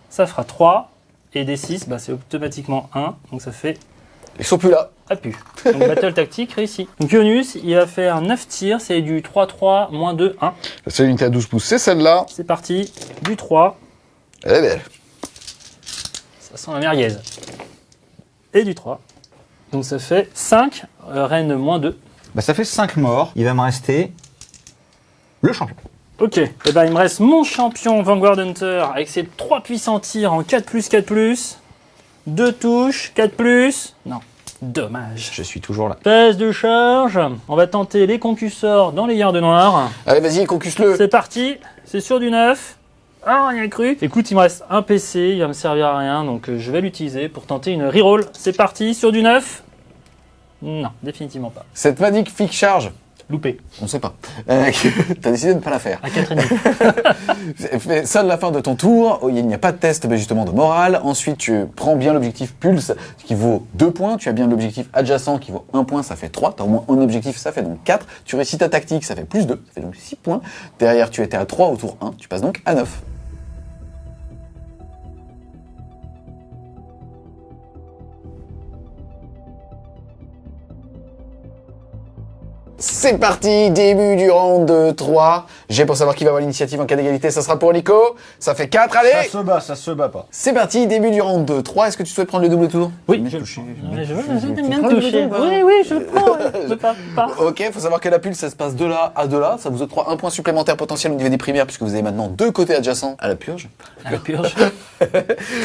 Ça fera 3. Et D6, bah, c'est automatiquement 1. Donc ça fait Ils sont plus là. appu. Donc battle tactique réussi. Donc Yonus, il va faire 9 tirs. C'est du 3-3, moins 2, 1. La seule unité à 12 pouces, c'est celle-là. C'est parti. Du 3. Elle est belle. Ça sent la merguez. Et du 3. Donc ça fait 5. Reine moins 2. Bah, ça fait 5 morts. Il va me rester le champion. Ok. Et ben il me reste mon champion Vanguard Hunter avec ses 3 puissants tirs en 4+, 4+. 2 touches, 4+. Non. Dommage. Je suis toujours là. Phase de charge. On va tenter les concussors dans les gardes noirs. Allez, vas-y, concusse-le. C'est parti. C'est sur du 9. Ah, on y a cru. Écoute, il me reste un PC. Il va me servir à rien. Donc je vais l'utiliser pour tenter une reroll. C'est parti. Sur du 9. Non, définitivement pas. Cette magnifique charge, Loupé. on sait pas. T'as décidé de ne pas la faire. À 4,5. Fais ça de la fin de ton tour. Il n'y a pas de test justement de morale. Ensuite, tu prends bien l'objectif pulse qui vaut 2 points. Tu as bien l'objectif adjacent qui vaut 1 point, ça fait 3. Tu as au moins un objectif, ça fait donc 4. Tu réussis ta tactique, ça fait plus 2, ça fait donc 6 points. Derrière, tu étais à 3 au tour 1. Tu passes donc à 9. C'est parti, début du round 3. J'ai pour savoir qui va avoir l'initiative en cas d'égalité, ça sera pour Nico. Ça fait 4, allez. Ça se bat pas. C'est parti, début du round 3. Est-ce que tu souhaites prendre le double tour? Oui, je vais bien toucher. Oui, je le prends. Je pas. Ok, faut savoir que la pulse, ça se passe de là à de là. Ça vous octroie un point supplémentaire potentiel au niveau des primaires puisque vous avez maintenant 2 côtés adjacents à la purge. À la purge.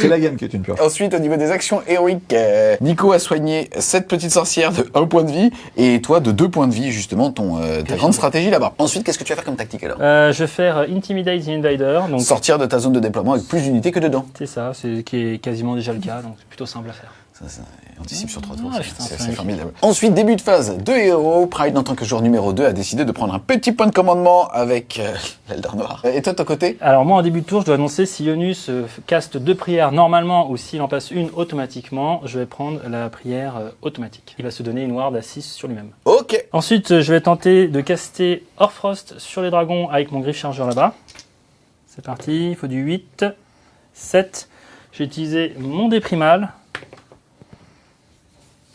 C'est la gamme qui est une purge. Ensuite, au niveau des actions héroïques, Nico a soigné cette petite sorcière de 1 point de vie et toi de 2 points de vie, justement, ta grande stratégie là-bas. Ensuite, qu'est-ce que tu vas faire comme tactique alors? Je vais faire Intimidate the Invader. Donc Sortir de ta zone de déploiement avec plus d'unités que dedans. c'est ça, c'est qui est quasiment déjà le cas, donc c'est plutôt simple à faire. Ça anticipe sur 3 tours, Ah, c'est putain, c'est c'est formidable. Ensuite, début de phase de héros. Pride, en tant que joueur numéro 2, a décidé de prendre un petit point de commandement avec l'Eldar Noir. Et toi, de ton côté? Alors moi en début de tour, je dois annoncer si Yonus caste 2 prières normalement ou s'il en passe une automatiquement, je vais prendre la prière automatique. Il va se donner une ward à 6 sur lui-même. Ok. Ensuite, je vais tenter de caster Orfrost sur les dragons avec mon griffe chargeur là-bas. C'est parti, il faut du 8, 7. J'ai utilisé mon dé primal.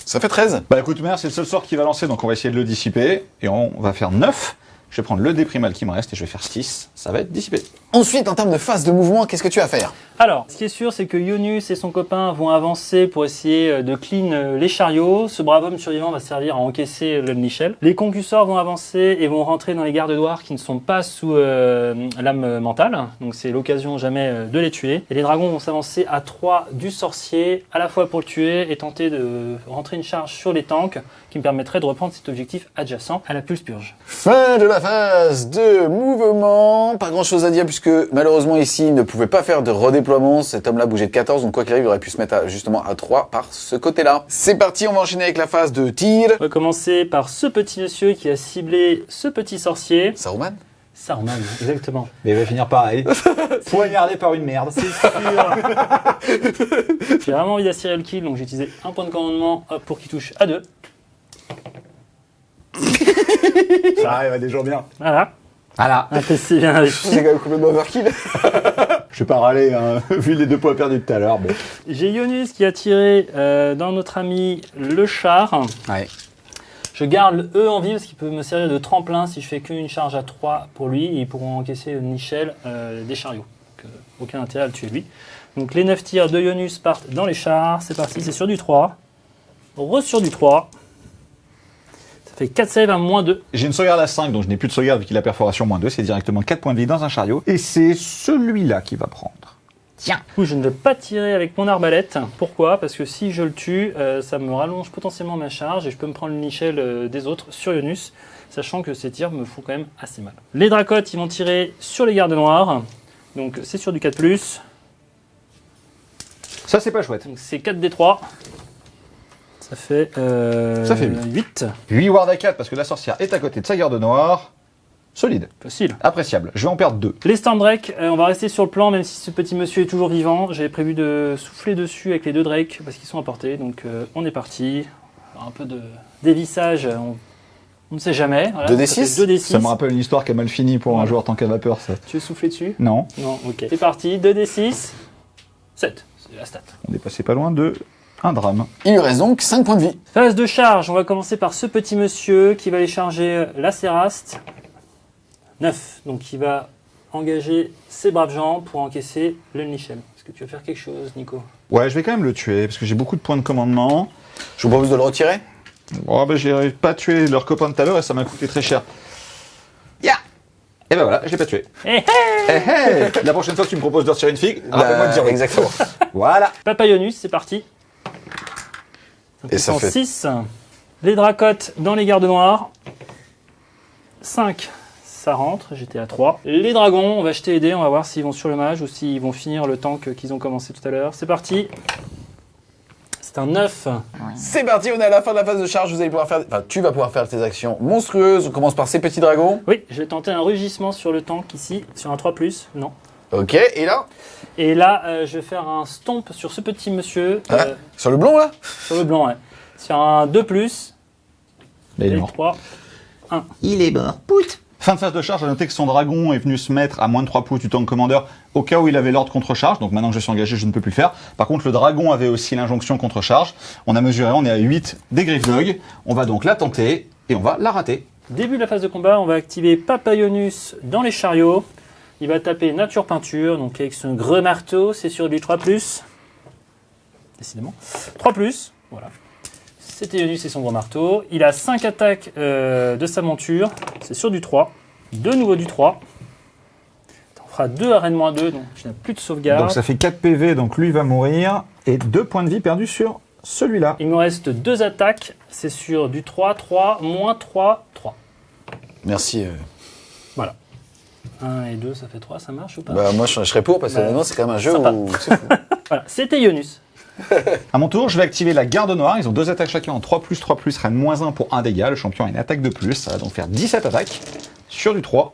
Ça fait 13. Bah écoute, merde, c'est le seul sort qui va lancer, donc on va essayer de le dissiper. Et on va faire 9. Je vais prendre le dé primal qui me reste et je vais faire 6. Ça va être dissipé. Ensuite, en termes de phase de mouvement, qu'est-ce que tu vas faire? Alors, ce qui est sûr, c'est que Yonus et son copain vont avancer pour essayer de clean les chariots. Ce brave homme survivant va servir à encaisser l'Omnichel. Les concusseurs vont avancer et vont rentrer dans les gardes noirs qui ne sont pas sous l'âme mentale. Donc c'est l'occasion jamais de les tuer. Et les dragons vont s'avancer à 3 du sorcier, à la fois pour le tuer et tenter de rentrer une charge sur les tanks qui me permettrait de reprendre cet objectif adjacent à la pulse purge. Fin de la la phase de mouvement. Pas grand chose à dire puisque malheureusement ici il ne pouvait pas faire de redéploiement. Cet homme-là bougeait de 14, donc quoi qu'il arrive, il aurait pu se mettre justement à 3 par ce côté-là. C'est parti, on va enchaîner avec la phase de tir. On va commencer par ce petit monsieur qui a ciblé ce petit sorcier. Saruman. Saruman, exactement. Mais il va finir pareil. Poignardé par une merde. C'est sûr. J'ai vraiment envie d'assurer le kill, donc j'ai utilisé un point de commandement hop, pour qu'il touche à 2. Ça arrive à des jours bien. Voilà. Voilà. Un PC bien réussi. C'est quand même complètement overkill. Je vais pas râler, hein, vu les 2 points perdus tout à l'heure. Mais... J'ai Ionus qui a tiré dans notre ami le char. Ouais. Je garde le E en vie parce qu'il peut me servir de tremplin si je fais qu'une charge à 3 pour lui. Et ils pourront encaisser une échelle des chariots. Donc, aucun intérêt à le tuer lui. Donc les 9 tirs de Ionus partent dans les chars. C'est parti, c'est sur du 3. Sur du 3. Ça fait 4 saves à -2. J'ai une sauvegarde à 5, donc je n'ai plus de sauvegarde vu qu'il a perforation -2. C'est directement 4 points de vie dans un chariot. Et c'est celui-là qui va prendre. Tiens. Du coup, je ne vais pas tirer avec mon arbalète. Pourquoi? Parce que si je le tue, ça me rallonge potentiellement ma charge et je peux me prendre une échelle des autres sur Ionus, sachant que ces tirs me font quand même assez mal. Les dracotes, ils vont tirer sur les gardes noirs. Donc c'est sur du 4+. Ça, c'est pas chouette. Donc c'est 4d3. Ça fait, Ça fait 8. 8 ward à 4 parce que la sorcière est à côté de sa garde noire. Solide. Facile. Appréciable. Je vais en perdre 2. Les Stormdrake, on va rester sur le plan, même si ce petit monsieur est toujours vivant. J'avais prévu de souffler dessus avec les 2 Drake parce qu'ils sont à portée. Donc on est parti. Alors, un peu de dévissage, on ne sait jamais. Voilà, 2d6. 2d6. Ça me rappelle une histoire qui a mal fini pour un joueur tank à vapeur, ça. Tu veux souffler dessus? Non. Non, ok. C'est parti, 2d6. 7, c'est la stat. On est passé pas loin de un drame. Il lui reste donc 5 points de vie. Phase de charge, on va commencer par ce petit monsieur qui va aller charger la Séraste. 9, donc il va engager ses braves gens pour encaisser le Nichel. Est-ce que tu veux faire quelque chose, Nico? Ouais, je vais quand même le tuer parce que j'ai beaucoup de points de commandement. Je vous propose de le retirer. Oh, ben j'ai pas tué leur copain de tout à l'heure et ça m'a coûté très cher. Ya! Et ben voilà, je l'ai pas tué. Hé hé Eh hey, la prochaine fois que tu me proposes de retirer une figue, rappelle-moi de dire oui. Exactement. Voilà. Papa Ionus, c'est parti. Et ça fait 6. Les dracotes dans les gardes noirs. 5. Ça rentre, j'étais à 3. Les dragons, on va jeter les dés, on va voir s'ils vont sur le mage ou s'ils vont finir le tank qu'ils ont commencé tout à l'heure. C'est parti. C'est un 9. C'est parti, on est à la fin de la phase de charge. Vous allez pouvoir faire, enfin, tu vas pouvoir faire tes actions monstrueuses. On commence par ces petits dragons. Oui, je vais tenter un rugissement sur le tank ici, sur un 3+, non. Ok, et là Et là, je vais faire un stomp sur ce petit monsieur, sur le blond là. sur le blanc, ouais. Sur un 2+, Mais il est et mort. 3. Il est mort. Pout. Fin de phase de charge, j'ai noté que son dragon est venu se mettre à moins de 3 pouces du tank commandeur au cas où il avait l'ordre contre-charge. Donc maintenant que je suis engagé, je ne peux plus le faire. Par contre, le dragon avait aussi l'injonction contre-charge. On a mesuré, on est à 8 des Griffdog. On va donc la tenter et on va la rater. Début de la phase de combat, on va activer Papa Ionus dans les chariots. Il va taper nature peinture, donc avec son gros marteau, c'est sur du 3+. Décidément. 3+, voilà. C'était Ionus et son gros marteau. Il a 5 attaques de sa monture, c'est sur du 3. De nouveau du 3. On fera 2 arènes -2, donc je n'ai plus de sauvegarde. Donc ça fait 4 PV, donc lui va mourir. Et 2 points de vie perdus sur celui-là. Il me reste 2 attaques, c'est sur du 3, 3, -3, 3. Merci. Voilà. 1 et 2, ça fait 3, ça marche ou pas? Bah moi je serais pour parce que maintenant c'est quand même un jeu sympa. où c'est fou. Voilà, c'était Ionus. À mon tour, je vais activer la garde noire. Ils ont 2 attaques chacun en 3+, 3+, reine -1 pour 1 dégât. Le champion a une attaque de plus. Ça va donc faire 17 attaques sur du 3.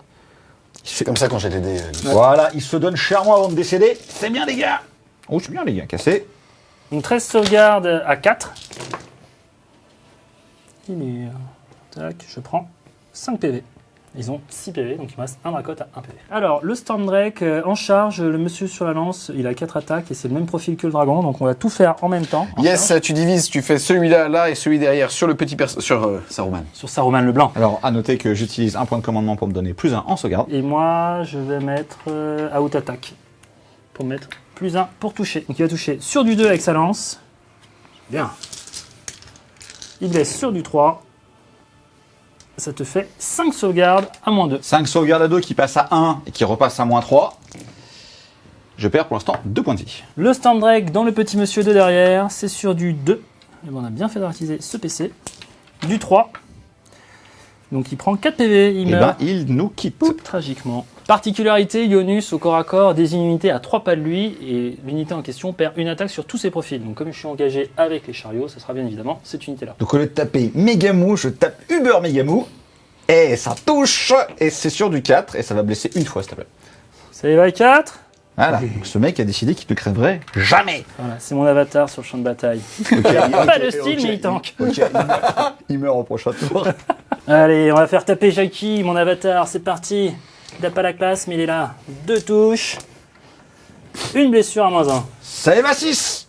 C'est comme ça quand j'ai des dés. Voilà, il se donne chèrement avant de décéder. C'est bien les gars. Oh, c'est bien les gars, cassé. Donc 13 sauvegardes à 4. Il est... Tac, je prends 5 PV. Ils ont 6 PV, donc il me reste un dracote à 1 PV. Alors, le Stormdrake en charge, le monsieur sur la lance, il a 4 attaques et c'est le même profil que le dragon, donc on va tout faire en même temps. Yes, tu divises, tu fais celui-là, là et celui derrière sur le petit sur Saruman. Sur Saruman le blanc. Alors, à noter que j'utilise un point de commandement pour me donner +1 en sauvegarde. Et moi, je vais mettre out attack pour mettre +1 pour toucher. Donc il va toucher sur du 2 avec sa lance. Bien. Il blesse sur du 3. Ça te fait 5 sauvegardes à -2. 5 sauvegardes à 2 qui passent à 1 et qui repassent à -3. Je perds pour l'instant 2 points de vie. Le Stormdrake dans le petit monsieur de derrière, c'est sur du 2. Et bon, on a bien fait d'utiliser ce PC. Du 3. Donc il prend 4 PV, il Et meurt. ben, il nous quitte. Oups, tragiquement. Particularité, Ionus au corps à corps désigne une unité à 3 pas de lui et l'unité en question perd une attaque sur tous ses profils. Donc comme je suis engagé avec les chariots, ce sera bien évidemment cette unité-là. Donc au lieu de taper Megamou, je tape Uber Megamou. Et ça touche. Et c'est sur du 4. Et ça va blesser une fois, s'il te plaît. Save à 4. Voilà. Donc ce mec a décidé qu'il ne crèverait jamais. Voilà, c'est mon avatar sur le champ de bataille. Pas de style, mais il tank. Ok, il meurt au prochain tour. Allez, on va faire taper Jackie, mon avatar, c'est parti. Il n'a pas la classe, mais il est là. 2 touches. Une blessure à -1. Save à 6.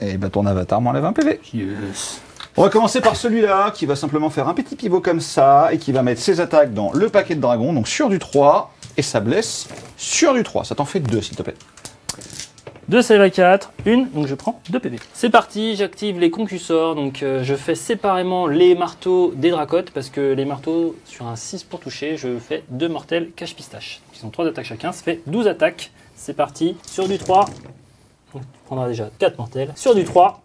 Et bah ton avatar m'enlève un PV. Yes. On va commencer par celui-là qui va simplement faire un petit pivot comme ça et qui va mettre ses attaques dans le paquet de dragon, donc sur du 3, et ça blesse sur du 3. Ça t'en fait 2 s'il te plaît. 2 save à 4, une, donc je prends 2 PV. C'est parti, j'active les concussors, donc je fais séparément les marteaux des dracotes, parce que les marteaux, sur un 6 pour toucher, je fais 2 mortels cache-pistache. Ils ont 3 attaques chacun, ça fait 12 attaques. C'est parti, sur du 3, donc tu prendras déjà 4 mortels. Sur du 3,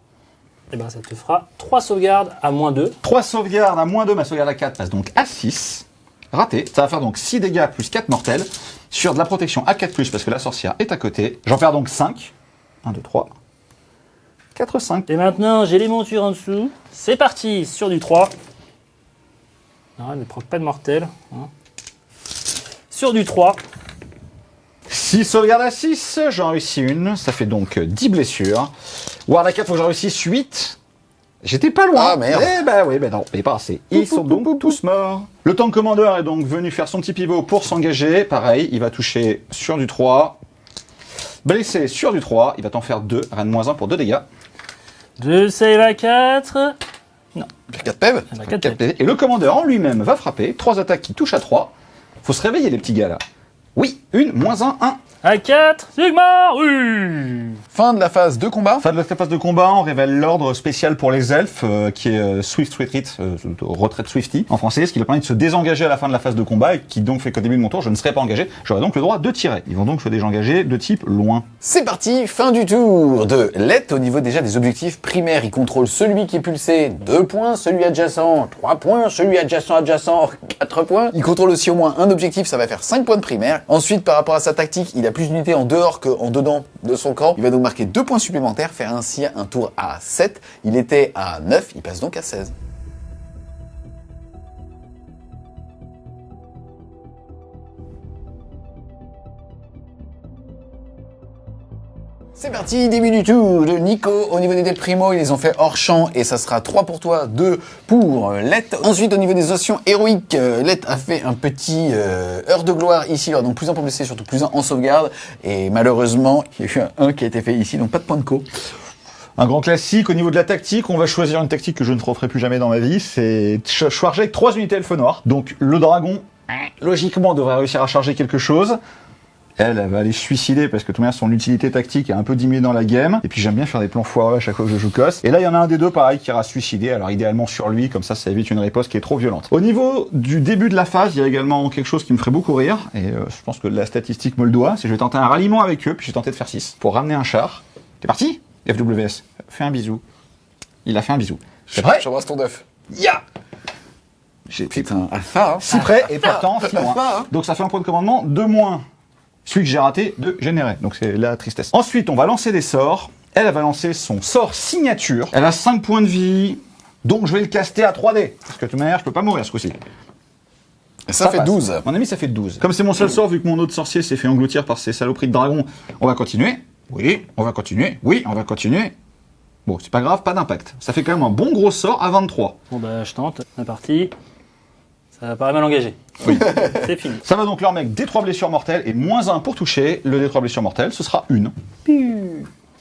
et ben ça te fera 3 sauvegardes à -2. 3 sauvegardes à -2, ma sauvegarde à 4 passe donc à 6. Raté. Ça va faire donc 6 dégâts plus 4 mortels sur de la protection à 4+, parce que la sorcière est à côté. J'en perds donc 5. 1, 2, 3, 4, 5. Et maintenant, j'ai les montures en dessous. C'est parti, sur du 3. Non, elle ne prend pas de mortel. Hein. Sur du 3. 6 sauvegardes à 6, j'en réussis une. Ça fait donc 10 blessures. Ward à 4, faut que j'en réussisse 8. J'étais pas loin. Ah, merde. Eh bah oui, bah non, mais pas assez. Ils sont donc tous morts. Le tank commandeur est donc venu faire son petit pivot pour s'engager. Pareil, il va toucher sur du 3. Blessé sur du 3, il va t'en faire 2, rien de -1 pour 2 dégâts. 2 save à 4. 4 PEV. Elle a 4 4 PV. Et le commandeur en lui-même va frapper. 3 attaques qui touchent à 3. Faut se réveiller les petits gars là. Oui, une, -1, 1. À 4, Sigma. Oui. Fin de la phase de combat. Fin de la phase de combat, on révèle l'ordre spécial pour les elfes, qui est Swift Retreat, retraite Swifty en français, ce qui leur permet de se désengager à la fin de la phase de combat, et qui donc fait qu'au début de mon tour, je ne serai pas engagé, j'aurai donc le droit de tirer. Ils vont donc se désengager de type loin. C'est parti, fin du tour de Let. Au niveau déjà des objectifs primaires, il contrôle celui qui est pulsé, 2 points, celui adjacent, 3 points, celui adjacent, 4 points. Il contrôle aussi au moins un objectif, ça va faire 5 points de primaire. Ensuite, par rapport à sa tactique, il a plus d'unités en dehors qu'en dedans de son camp. Il va donc marquer 2 points supplémentaires, faire ainsi un tour à 7. Il était à 9, il passe donc à 16. C'est parti, début du tour de Nico. Au niveau des dés primo, ils les ont fait hors champ et ça sera 3 pour toi, 2 pour Let. Ensuite, au niveau des options héroïques, Let a fait un petit heure de gloire ici, alors donc plus 1 pour blesser, surtout plus 1 en sauvegarde. Et malheureusement, il y a eu un qui a été fait ici, donc pas de point de co. Un grand classique, au niveau de la tactique, on va choisir une tactique que je ne referai plus jamais dans ma vie, c'est charger avec 3 unités elfe noir. Donc le dragon, logiquement, devrait réussir à charger quelque chose. Elle va aller se suicider parce que de toute manière son utilité tactique est un peu diminuée dans la game. Et puis j'aime bien faire des plans foireux à chaque fois que je joue Koss. Et là il y en a un des deux pareil qui ira se suicider, alors idéalement sur lui, comme ça évite une riposte qui est trop violente. Au niveau du début de la phase, il y a également quelque chose qui me ferait beaucoup rire, et je pense que la statistique me le doit, c'est que je vais tenter un ralliement avec eux, puis je vais tenter de faire 6 pour ramener un char. T'es parti FWS, fais un bisou. Il a fait un bisou. C'est prêt? J'embrasse ton œuf. Ya J'ai fait Putain, alpha, hein. si près et pourtant 6 moins. Alpha, hein. Donc ça fait un point de commandement, 2 moins. Celui que j'ai raté de générer, donc c'est la tristesse. Ensuite, on va lancer des sorts. Elle va lancer son sort signature. Elle a 5 points de vie, donc je vais le caster à 3D. Parce que de toute manière, je peux pas mourir ce coup-ci. Et ça fait passe. 12. Mon ami, ça fait 12. Comme c'est mon seul sort, vu que mon autre sorcier s'est fait engloutir par ces saloperies de dragons, on va continuer. Oui, on va continuer. Oui, on va continuer. Bon, c'est pas grave, pas d'impact. Ça fait quand même un bon gros sort à 23. Bon bah je tente, la partie. Ça paraît mal engagé. Oui. C'est fini. Ça va donc leur mec D3 blessures mortelles et -1 pour toucher. Le D3 blessures mortelles, ce sera une.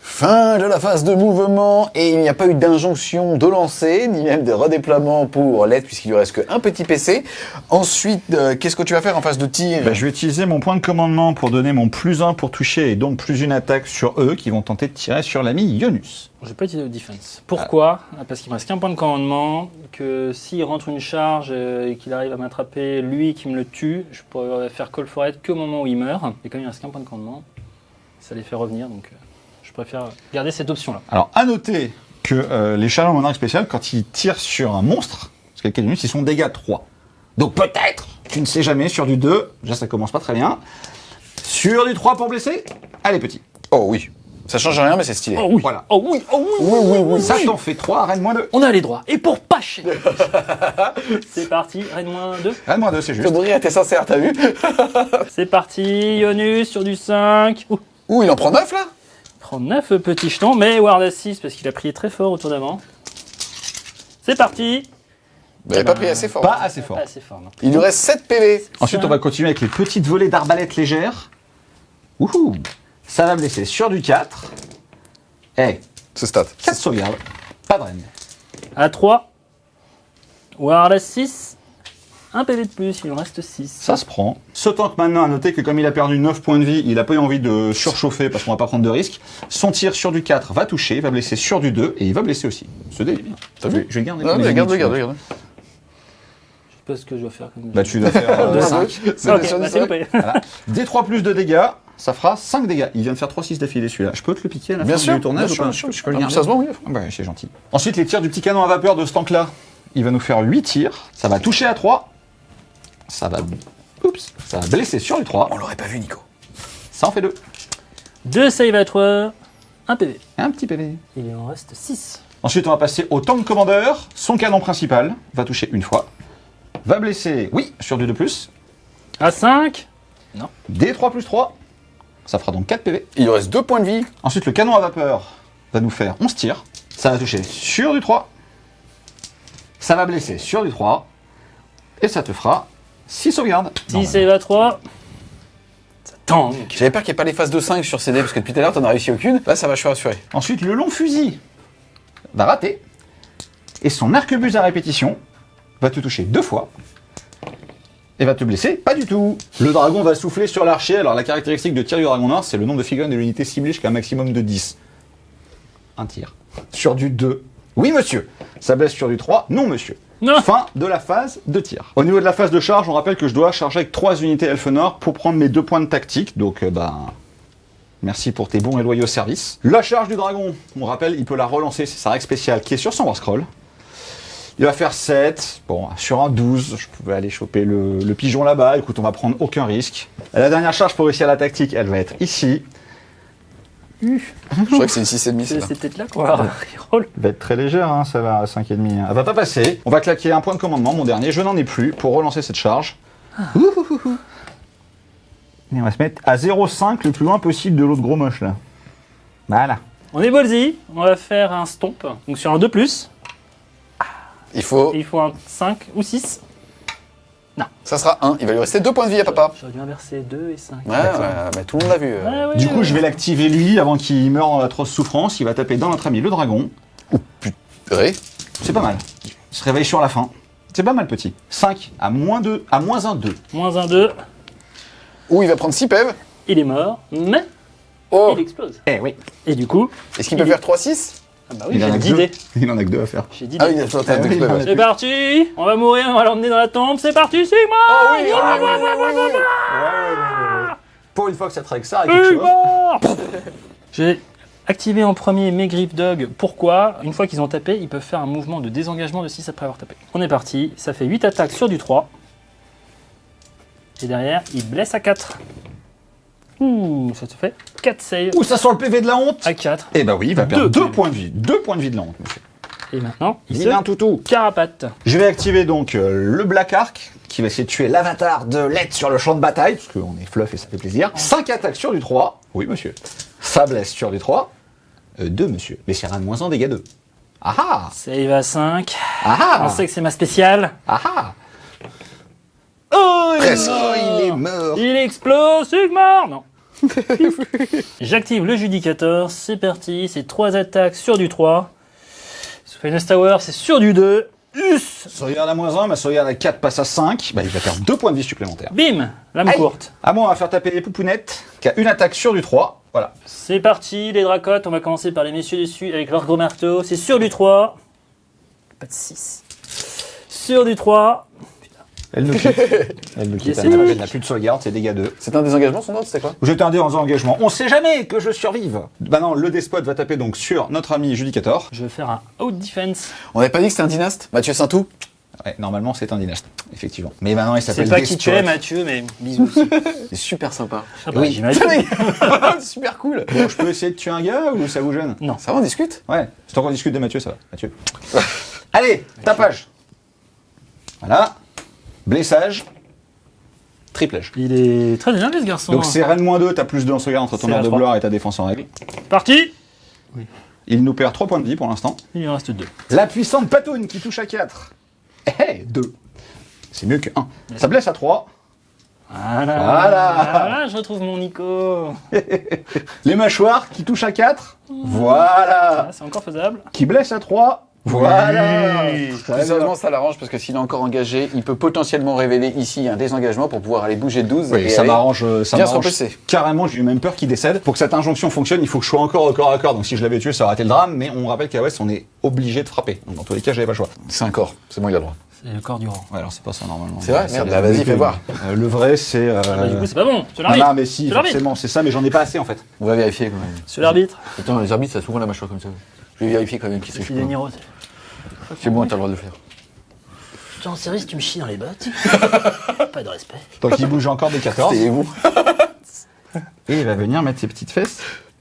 Fin de la phase de mouvement, et il n'y a pas eu d'injonction de lancer, ni même de redéploiement pour Let, puisqu'il lui reste qu'un petit PC. Ensuite, qu'est-ce que tu vas faire en phase de tir? Je vais utiliser mon point de commandement pour donner mon +1 pour toucher et donc +1 attaque sur eux qui vont tenter de tirer sur l'ami Ionus. Je vais pas utiliser le defense. Pourquoi? Parce qu'il me reste qu'un point de commandement, que s'il rentre une charge et qu'il arrive à m'attraper, lui qui me le tue, je pourrais faire call for it qu'au moment où il meurt. Et comme il reste qu'un point de commandement, ça les fait revenir, donc je préfère garder cette option-là. Alors, à noter que les chariots monarques spéciales, quand ils tirent sur un monstre, parce qu'avec Ionus, ils sont dégâts 3. Donc peut-être, tu ne sais jamais, sur du 2, déjà ça commence pas très bien. Sur du 3 pour blesser, allez petit. Oh oui. Ça change rien, mais c'est stylé. Oh oui. Voilà. Oh oui. Oh oui. Oui, oui, oui. Ça t'en fait 3, reine moins 2. On a les droits. Et pour pas cher. C'est parti. Reine moins 2. Reine moins 2, c'est juste. Faudrait être sincère, t'as vu? C'est parti. Ionus sur du 5. Ouh. Ouh, il en prend 9 là? Il prend 9 petits jetons, mais Ward à 6 parce qu'il a prié très fort autour d'avant. C'est parti. Il avait pas pris assez fort. Pas assez fort. Pas assez fort, non. Il nous reste 7 PV. Ensuite, on va continuer avec les petites volées d'arbalète légères. Wouhou. Ça va blesser sur du 4. Eh, Ce stat. 4 sauvegardes. Pas de reine. À 3. Ward à 6. Un PV de plus, il en reste 6. Ça se prend. Ce tank maintenant, à noter que comme il a perdu 9 points de vie, il a pas eu envie de surchauffer parce qu'on va pas prendre de risque. Son tir sur du 4 va toucher, il va blesser sur du 2 et il va blesser aussi. Ce dé est bien. T'as vu? Je vais le garder. Non, pour les mais regarde, unités. regarde. Je sais pas ce que je dois faire comme Bah tu dois faire Deux, 5. C'est Ok, sur bah, du c'est cinq. loupé. Voilà. D3 plus de dégâts, ça fera 5 dégâts. Il vient de faire 3-6 d'affilée celui-là. Je peux te le piquer à la Bien fin sûr, du tournage bien ou sûr, pas bien sûr. Je peux le Ah, garder. ça se voit, oui. Ah bah, c'est gentil. Ensuite, les tirs du petit canon à vapeur de ce tank-là, il va nous faire 8 tirs. Ça va toucher à 3. Ça va... Oups. Ça va blesser sur du 3. On l'aurait pas vu, Nico. Ça en fait 2. 2 save à 3. Un PV. Un petit PV. Il en reste 6. Ensuite, on va passer au tank commandeur. Son canon principal va toucher une fois. Va blesser, oui, sur du 2+. À 5. D3 plus 3. Ça fera donc 4 PV. Il nous reste 2 points de vie. Ensuite, le canon à vapeur va nous faire 11 tirs. Ça va toucher sur du 3. Ça va blesser sur du 3. Et ça te fera 6 sauvegardes. 6 save à 3. Ça tank. J'avais peur qu'il n'y ait pas les phases de 5 sur CD parce que depuis tout à l'heure, t'en as réussi aucune. Là, ça va, je suis rassuré. Ensuite, le long fusil va rater. Et son arquebuse à répétition va te toucher 2 fois. Et va te blesser pas du tout. Le dragon va souffler sur l'archer. Alors, la caractéristique de tir du dragon noir, c'est le nombre de figurines de l'unité ciblée jusqu'à un maximum de 10. Un tir. Sur du 2. Oui, monsieur. Ça blesse sur du 3. Non, monsieur. Non. Fin de la phase de tir. Au niveau de la phase de charge, on rappelle que je dois charger avec 3 unités Elfenor pour prendre mes 2 points de tactique. Donc, merci pour tes bons et loyaux services. La charge du dragon, on rappelle, il peut la relancer, c'est sa règle spéciale qui est sur son War Scroll. Il va faire 7. Bon, sur un 12, je pouvais aller choper le pigeon là-bas. Écoute, on va prendre aucun risque. La dernière charge pour réussir la tactique, elle va être ici. Je crois que c'est une 6,5 celle-là. C'est peut-être là qu'on va reroll. Elle va être très légère, hein, ça va à 5,5. Elle va pas passer. On va claquer un point de commandement, mon dernier. Je n'en ai plus pour relancer cette charge. Ouhouhouhou. Et on va se mettre à 0,5 le plus loin possible de l'autre gros moche là. Voilà. On est ballsy. On va faire un stomp. Donc sur un 2+. Il faut. Et il faut un 5 ou 6. Ça sera 1. Il va lui rester 2 points de vie à papa. J'aurais dû inverser 2 et 5. Ouais, bah, tout le monde l'a vu. Ouais, Du coup, je vais l'activer lui avant qu'il meure dans l'atroce souffrance. Il va taper dans notre ami le dragon. Ouais. C'est pas mal. Il se réveille sur la fin. C'est pas mal, petit. 5 à moins 2, à moins 1, 2. Moins un 2. Ou il va prendre 6 PEV. Il est mort. Mais Oh. il explose. Eh oui. Et du coup. Est-ce qu'il peut faire 3-6? Ah bah oui, Il en j'ai a que 10 deux. dés. Il en a que 2 à faire. J'ai 10 Ah dés. oui, attends, t'as Ah 2 oui, PEV. non, C'est parti. On va mourir, on va l'emmener dans la tombe. C'est parti, Sigma. Ah oui, Pour une fois que cette règle ça, quelque chose. Sigma. J'ai activé en premier mes Griff Dog. Pourquoi? Une fois qu'ils ont tapé, ils peuvent faire un mouvement de désengagement de 6 après avoir tapé. On est parti. Ça fait 8 attaques sur du 3. Et derrière, il blesse à 4. Ouh, ça te fait 4 saves Ouh, ça sent le PV de la honte. à 4. Eh bah oui, il va perdre Deux 2 points de vie. 2 points de vie de la honte, monsieur. Et maintenant, il Il a un se toutou. carapate. Je vais activer donc le Black Ark, qui va essayer de tuer l'avatar de Let sur le champ de bataille, parce qu'on est fluff et ça fait plaisir. 5 attaques sur du 3. Oui, monsieur. Ça blesse sur du 3. 2, monsieur. Mais c'est rien de moins en dégâts 2. Ah ah. Save à 5. Ah On ah. sait que c'est ma spéciale. Ah ah. Oh, Presque. Oh, il est mort. Il explose, Sigmar. Non. J'active le Judicator, c'est parti, c'est 3 attaques sur du 3. Finest Tower, c'est sur du 2. Sauvegarde à moins 1, ma sauvegarde à 4 passe à 5. Bah, il va perdre 2 points de vie supplémentaires. Bim, lame Aïe. courte. À moi, on va faire taper les poupounettes, qui a une attaque sur du 3. Voilà. C'est parti, les dracottes, on va commencer par les messieurs dessus avec leur gros marteau. C'est sur du 3. Pas de 6. Sur du 3. Elle nous quitte. Elle nous quitte. Yes, Elle n'a plus de sauvegarde, c'est dégâts 2. C'est un désengagement son ordre, c'était quoi? Vous êtes un dé en engagement. On sait jamais que je survive. Bah non, le despot va taper donc sur notre ami Judicator. Je vais faire un out defense. On n'avait pas dit que c'était un dynaste? Mathieu Saintou? Ouais, normalement, c'est un dynasте, effectivement. Mais maintenant, il C'est s'appelle pas qui tu es, Despote. Mathieu, mais bisous aussi. C'est super sympa. Ah bah, j'imagine. Super cool. Bon, je peux essayer de tuer un gars ou ça vous gêne? Non. Ça va, on discute? Ouais, c'est tant qu'on discute de Mathieu, ça va. Mathieu. Allez, tapage. Voilà. Blessage. Triplage. Il est très énervé ce garçon. Donc c'est Rennes -2, t'as plus 2 en sauvegarde entre ton C'est ordre de à 3. gloire et ta défense en règle. Parti. Il nous perd 3 points de vie pour l'instant. Il en reste 2. La puissante Patoune qui touche à 4. 2. C'est mieux que 1. Ça blesse à 3. Voilà. Je retrouve mon Nico. Les mâchoires qui touchent à 4. Voilà. Ah, c'est encore faisable. Qui blesse à 3. Voilà. Oui. Très bien. Sérieusement, ça l'arrange parce que s'il est encore engagé, il peut potentiellement révéler ici un désengagement pour pouvoir aller bouger de 12. Oui, et ça aller m'arrange bien se reposer. carrément, j'ai eu même peur qu'il décède. Pour que cette injonction fonctionne, il faut que je sois encore au corps à corps. Donc si je l'avais tué, ça aurait été le drame, mais on rappelle qu'à West, on est obligé de frapper. Donc dans tous les cas, j'avais pas le choix. C'est un corps, c'est bon, il a le droit. C'est le corps du rang. Ouais, alors c'est pas ça normalement. C'est vrai C'est Merde, la vas-y, vérité. fais voir. Le vrai, c'est... Bah, du coup, c'est pas bon. C'est Ah l'arbitre. non, mais si, C'est l'arbitre. forcément, c'est ça, mais j'en ai pas assez en fait. On va vérifier quand même. C'est l'arbitre. Attends, les arbitres, ça a souvent la mâchoire comme ça. Je vais vérifier quand même qui c'est. C'est des Niro. C'est bon, t'as le droit de le faire. Putain, en série, si tu me chies dans les bottes. Pas de respect. Donc il bouge encore des 14. Et vous? Et il va venir mettre ses petites fesses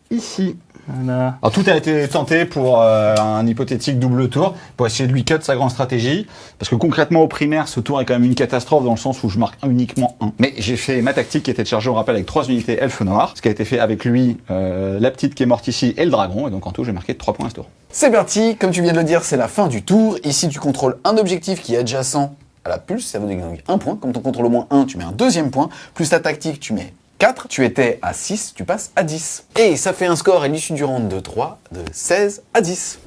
ici. Voilà. Alors tout a été tenté pour un hypothétique double tour, pour essayer de lui cut sa grande stratégie, parce que concrètement au primaire, ce tour est quand même une catastrophe dans le sens où je marque uniquement 1. Mais j'ai fait ma tactique qui était de charger, on rappelle, avec 3 unités elfe noir, ce qui a été fait avec lui, la petite qui est morte ici et le dragon, et donc en tout j'ai marqué 3 points à ce tour. C'est parti, comme tu viens de le dire, c'est la fin du tour. Ici, tu contrôles un objectif qui est adjacent à la pulse, ça veut dire un point. Comme ton contrôle au moins 1, tu mets un deuxième point. Plus ta tactique, tu mets 4. Tu étais à 6, tu passes à 10. Et ça fait un score à l'issue du round de 3 de 16 à 10.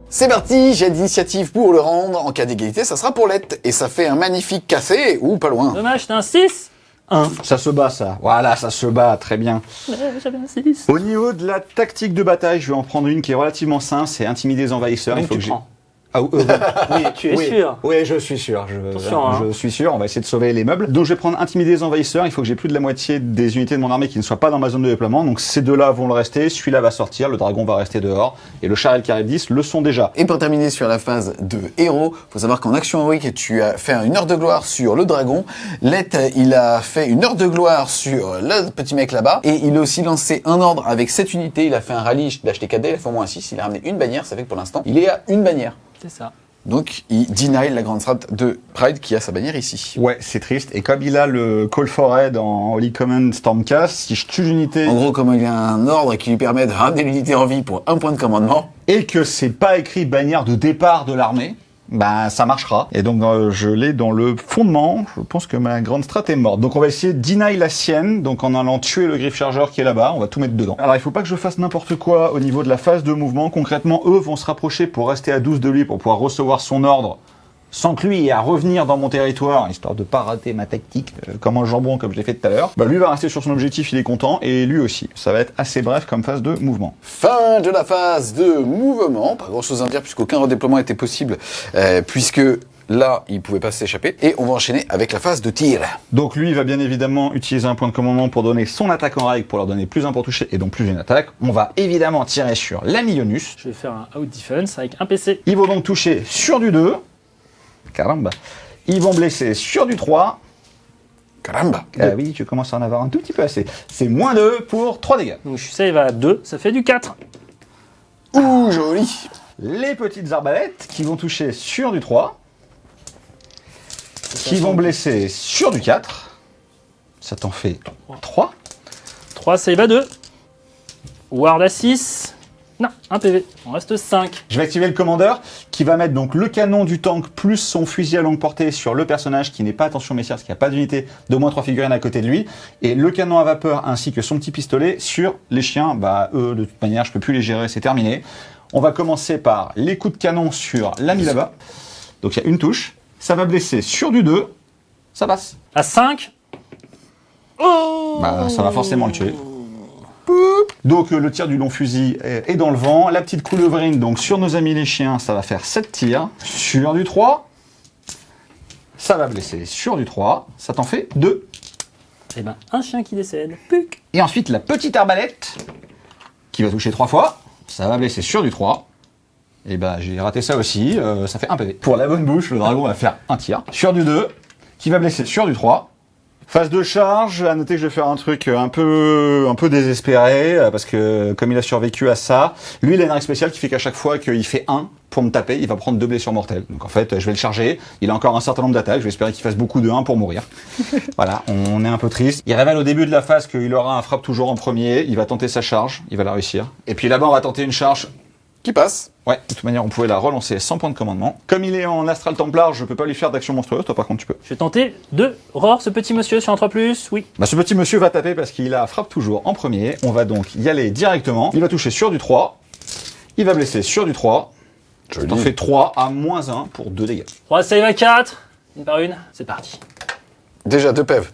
C'est parti, j'ai d'initiative pour le rendre. En cas d'égalité, ça sera pour l'être. Et ça fait un magnifique café, ou pas loin. Dommage, t'as un 6. 1. Ça se bat ça, voilà, ça se bat, très bien. J'avais un 6. Au niveau de la tactique de bataille, je vais en prendre une qui est relativement simple, c'est intimider les envahisseurs. Donc Il faut tu que j'ai... prends. Ah, Oui, tu es oui. sûr. Oui, je suis sûr. Attention, hein. Je suis sûr. On va essayer de sauver les meubles. Donc, je vais prendre intimider les envahisseurs. Il faut que j'ai plus de la moitié des unités de mon armée qui ne soient pas dans ma zone de déploiement. Donc, ces deux-là vont le rester. Celui-là va sortir. Le dragon va rester dehors. Et le char et le carré 10 le sont déjà. Et pour terminer sur la phase de héros, faut savoir qu'en action héroïque, tu as fait une heure de gloire sur le dragon. Let, il a fait une heure de gloire sur le petit mec là-bas. Et il a aussi lancé un ordre avec 7 unités. Il a fait un rallye d'HTKD, il a fait au moins 6. Il a ramené une bannière. Ça fait que pour l'instant, il est à une bannière. C'est ça. Donc, il deny la grande strat de Pride qui a sa bannière ici. Ouais, c'est triste. Et comme il a le Call for Aid en Holy Command Stormcast, si je tue l'unité En gros, comme il a un ordre qui lui permet de ramener l'unité en vie pour un point de commandement, et que c'est pas écrit bannière de départ de l'armée, bah ça marchera. Et donc je l'ai dans le fondement. Je pense que ma grande strat est morte. Donc on va essayer de deny la sienne. Donc en allant tuer le griffe chargeur qui est là-bas, on va tout mettre dedans. Alors il faut pas que je fasse n'importe quoi au niveau de la phase de mouvement. Concrètement, eux vont se rapprocher pour rester à 12 de lui pour pouvoir recevoir son ordre sans que lui ait à revenir dans mon territoire, histoire de pas rater ma tactique comme un jambon comme je l'ai fait tout à l'heure. Bah lui va rester sur son objectif, il est content, et lui aussi. Ça va être assez bref comme phase de mouvement. fin de la phase de mouvement. Pas grand chose à dire puisqu'aucun redéploiement était possible, puisque là, il pouvait pas s'échapper. Et on va enchaîner avec la phase de tir. Donc lui, il va bien évidemment utiliser un point de commandement pour donner son attaque en règle, pour leur donner plus 1 pour toucher, et donc plus une attaque. On va évidemment tirer sur la Millionus. Je vais faire un out defense avec un PC. Ils vont donc toucher sur du 2. Caramba. Ils vont blesser sur du 3. Caramba. Ah oui, je commence à en avoir un tout petit peu assez. C'est moins 2 pour 3 dégâts. Donc je save à 2, ça fait du 4. Ouh, joli. Les petites arbalètes qui vont toucher sur du 3. Qui vont blesser sur du 4. Ça t'en fait 3. 3 save à 2. Ward à 6. Non, un PV. On reste 5. Je vais activer le commandeur qui va mettre donc le canon du tank plus son fusil à longue portée sur le personnage qui n'est pas, attention messieurs, parce qu'il n'y a pas d'unité d'au moins 3 figurines à côté de lui. Et le canon à vapeur ainsi que son petit pistolet sur les chiens. Bah eux, de toute manière, je peux plus les gérer, c'est terminé. On va commencer par les coups de canon sur l'ami là-bas. Donc il y a une touche. Ça va blesser sur du 2. Ça passe. À 5. Oh Bah ça va forcément le tuer. Donc le tir du long fusil est dans le vent. La petite coulevrine, donc sur nos amis les chiens, ça va faire 7 tirs. Sur du 3, ça va blesser. Sur du 3, ça t'en fait 2. Et ben, un chien qui décède. Puc. Et ensuite, la petite arbalète qui va toucher 3 fois. Ça va blesser sur du 3. Et bah, j'ai raté ça aussi. Ça fait 1 PV. Pour la bonne bouche, le dragon va faire un tir. Sur du 2, qui va blesser sur du 3. Phase de charge, à noter que je vais faire un truc un peu désespéré, parce que comme il a survécu à ça, lui il a une règle spéciale qui fait qu'à chaque fois qu'il fait 1 pour me taper, il va prendre 2 blessures mortelles. Donc en fait, je vais le charger, il a encore un certain nombre d'attaques, je vais espérer qu'il fasse beaucoup de 1 pour mourir. Voilà, on est un peu triste. Il révèle au début de la phase qu'il aura un frappe toujours en premier, il va tenter sa charge, il va la réussir. Et puis là-bas on va tenter une charge Qui passe. Ouais, de toute manière, on pouvait la relancer sans point de commandement. Comme il est en Astral Templar, je peux pas lui faire d'action monstrueuse, toi par contre tu peux. Je vais tenter de roar ce petit monsieur sur un 3+, oui. Bah, ce petit monsieur va taper parce qu'il a frappe toujours en premier. On va donc y aller directement. Il va toucher sur du 3. Il va blesser sur du 3. T'en fais 3 à -1 pour 2 dégâts. 3 save à 4, une par une, c'est parti. Déjà 2 PEV.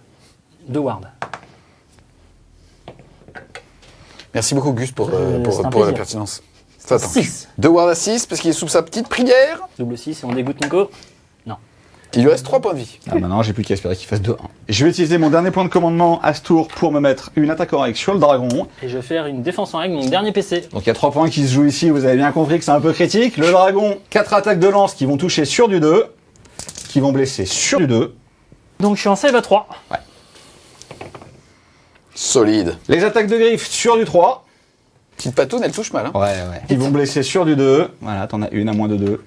2 ward. Merci beaucoup Gus pour c'est un la plaisir. pertinence. Attends. 6. 2 ward à 6 parce qu'il est sous sa petite prière. Double 6 et on dégoûte Nico. Non. Il lui reste 3 points de vie. Ah, maintenant, j'ai plus qu'à espérer qu'il fasse 2-1. Je vais utiliser mon dernier point de commandement à ce tour pour me mettre une attaque en règle sur le dragon. Et je vais faire une défense en règle, mon dernier PC. Donc il y a 3 points qui se jouent ici, vous avez bien compris que c'est un peu critique. Le dragon, 4 attaques de lance qui vont toucher sur du 2, qui vont blesser sur du 2. Donc je suis en save à 3. Solide. Les attaques de griffe sur du 3. Petite patoune, elle touche mal. Hein. Ouais. Ils vont blesser sur du 2. Voilà, t'en as une à moins de 2.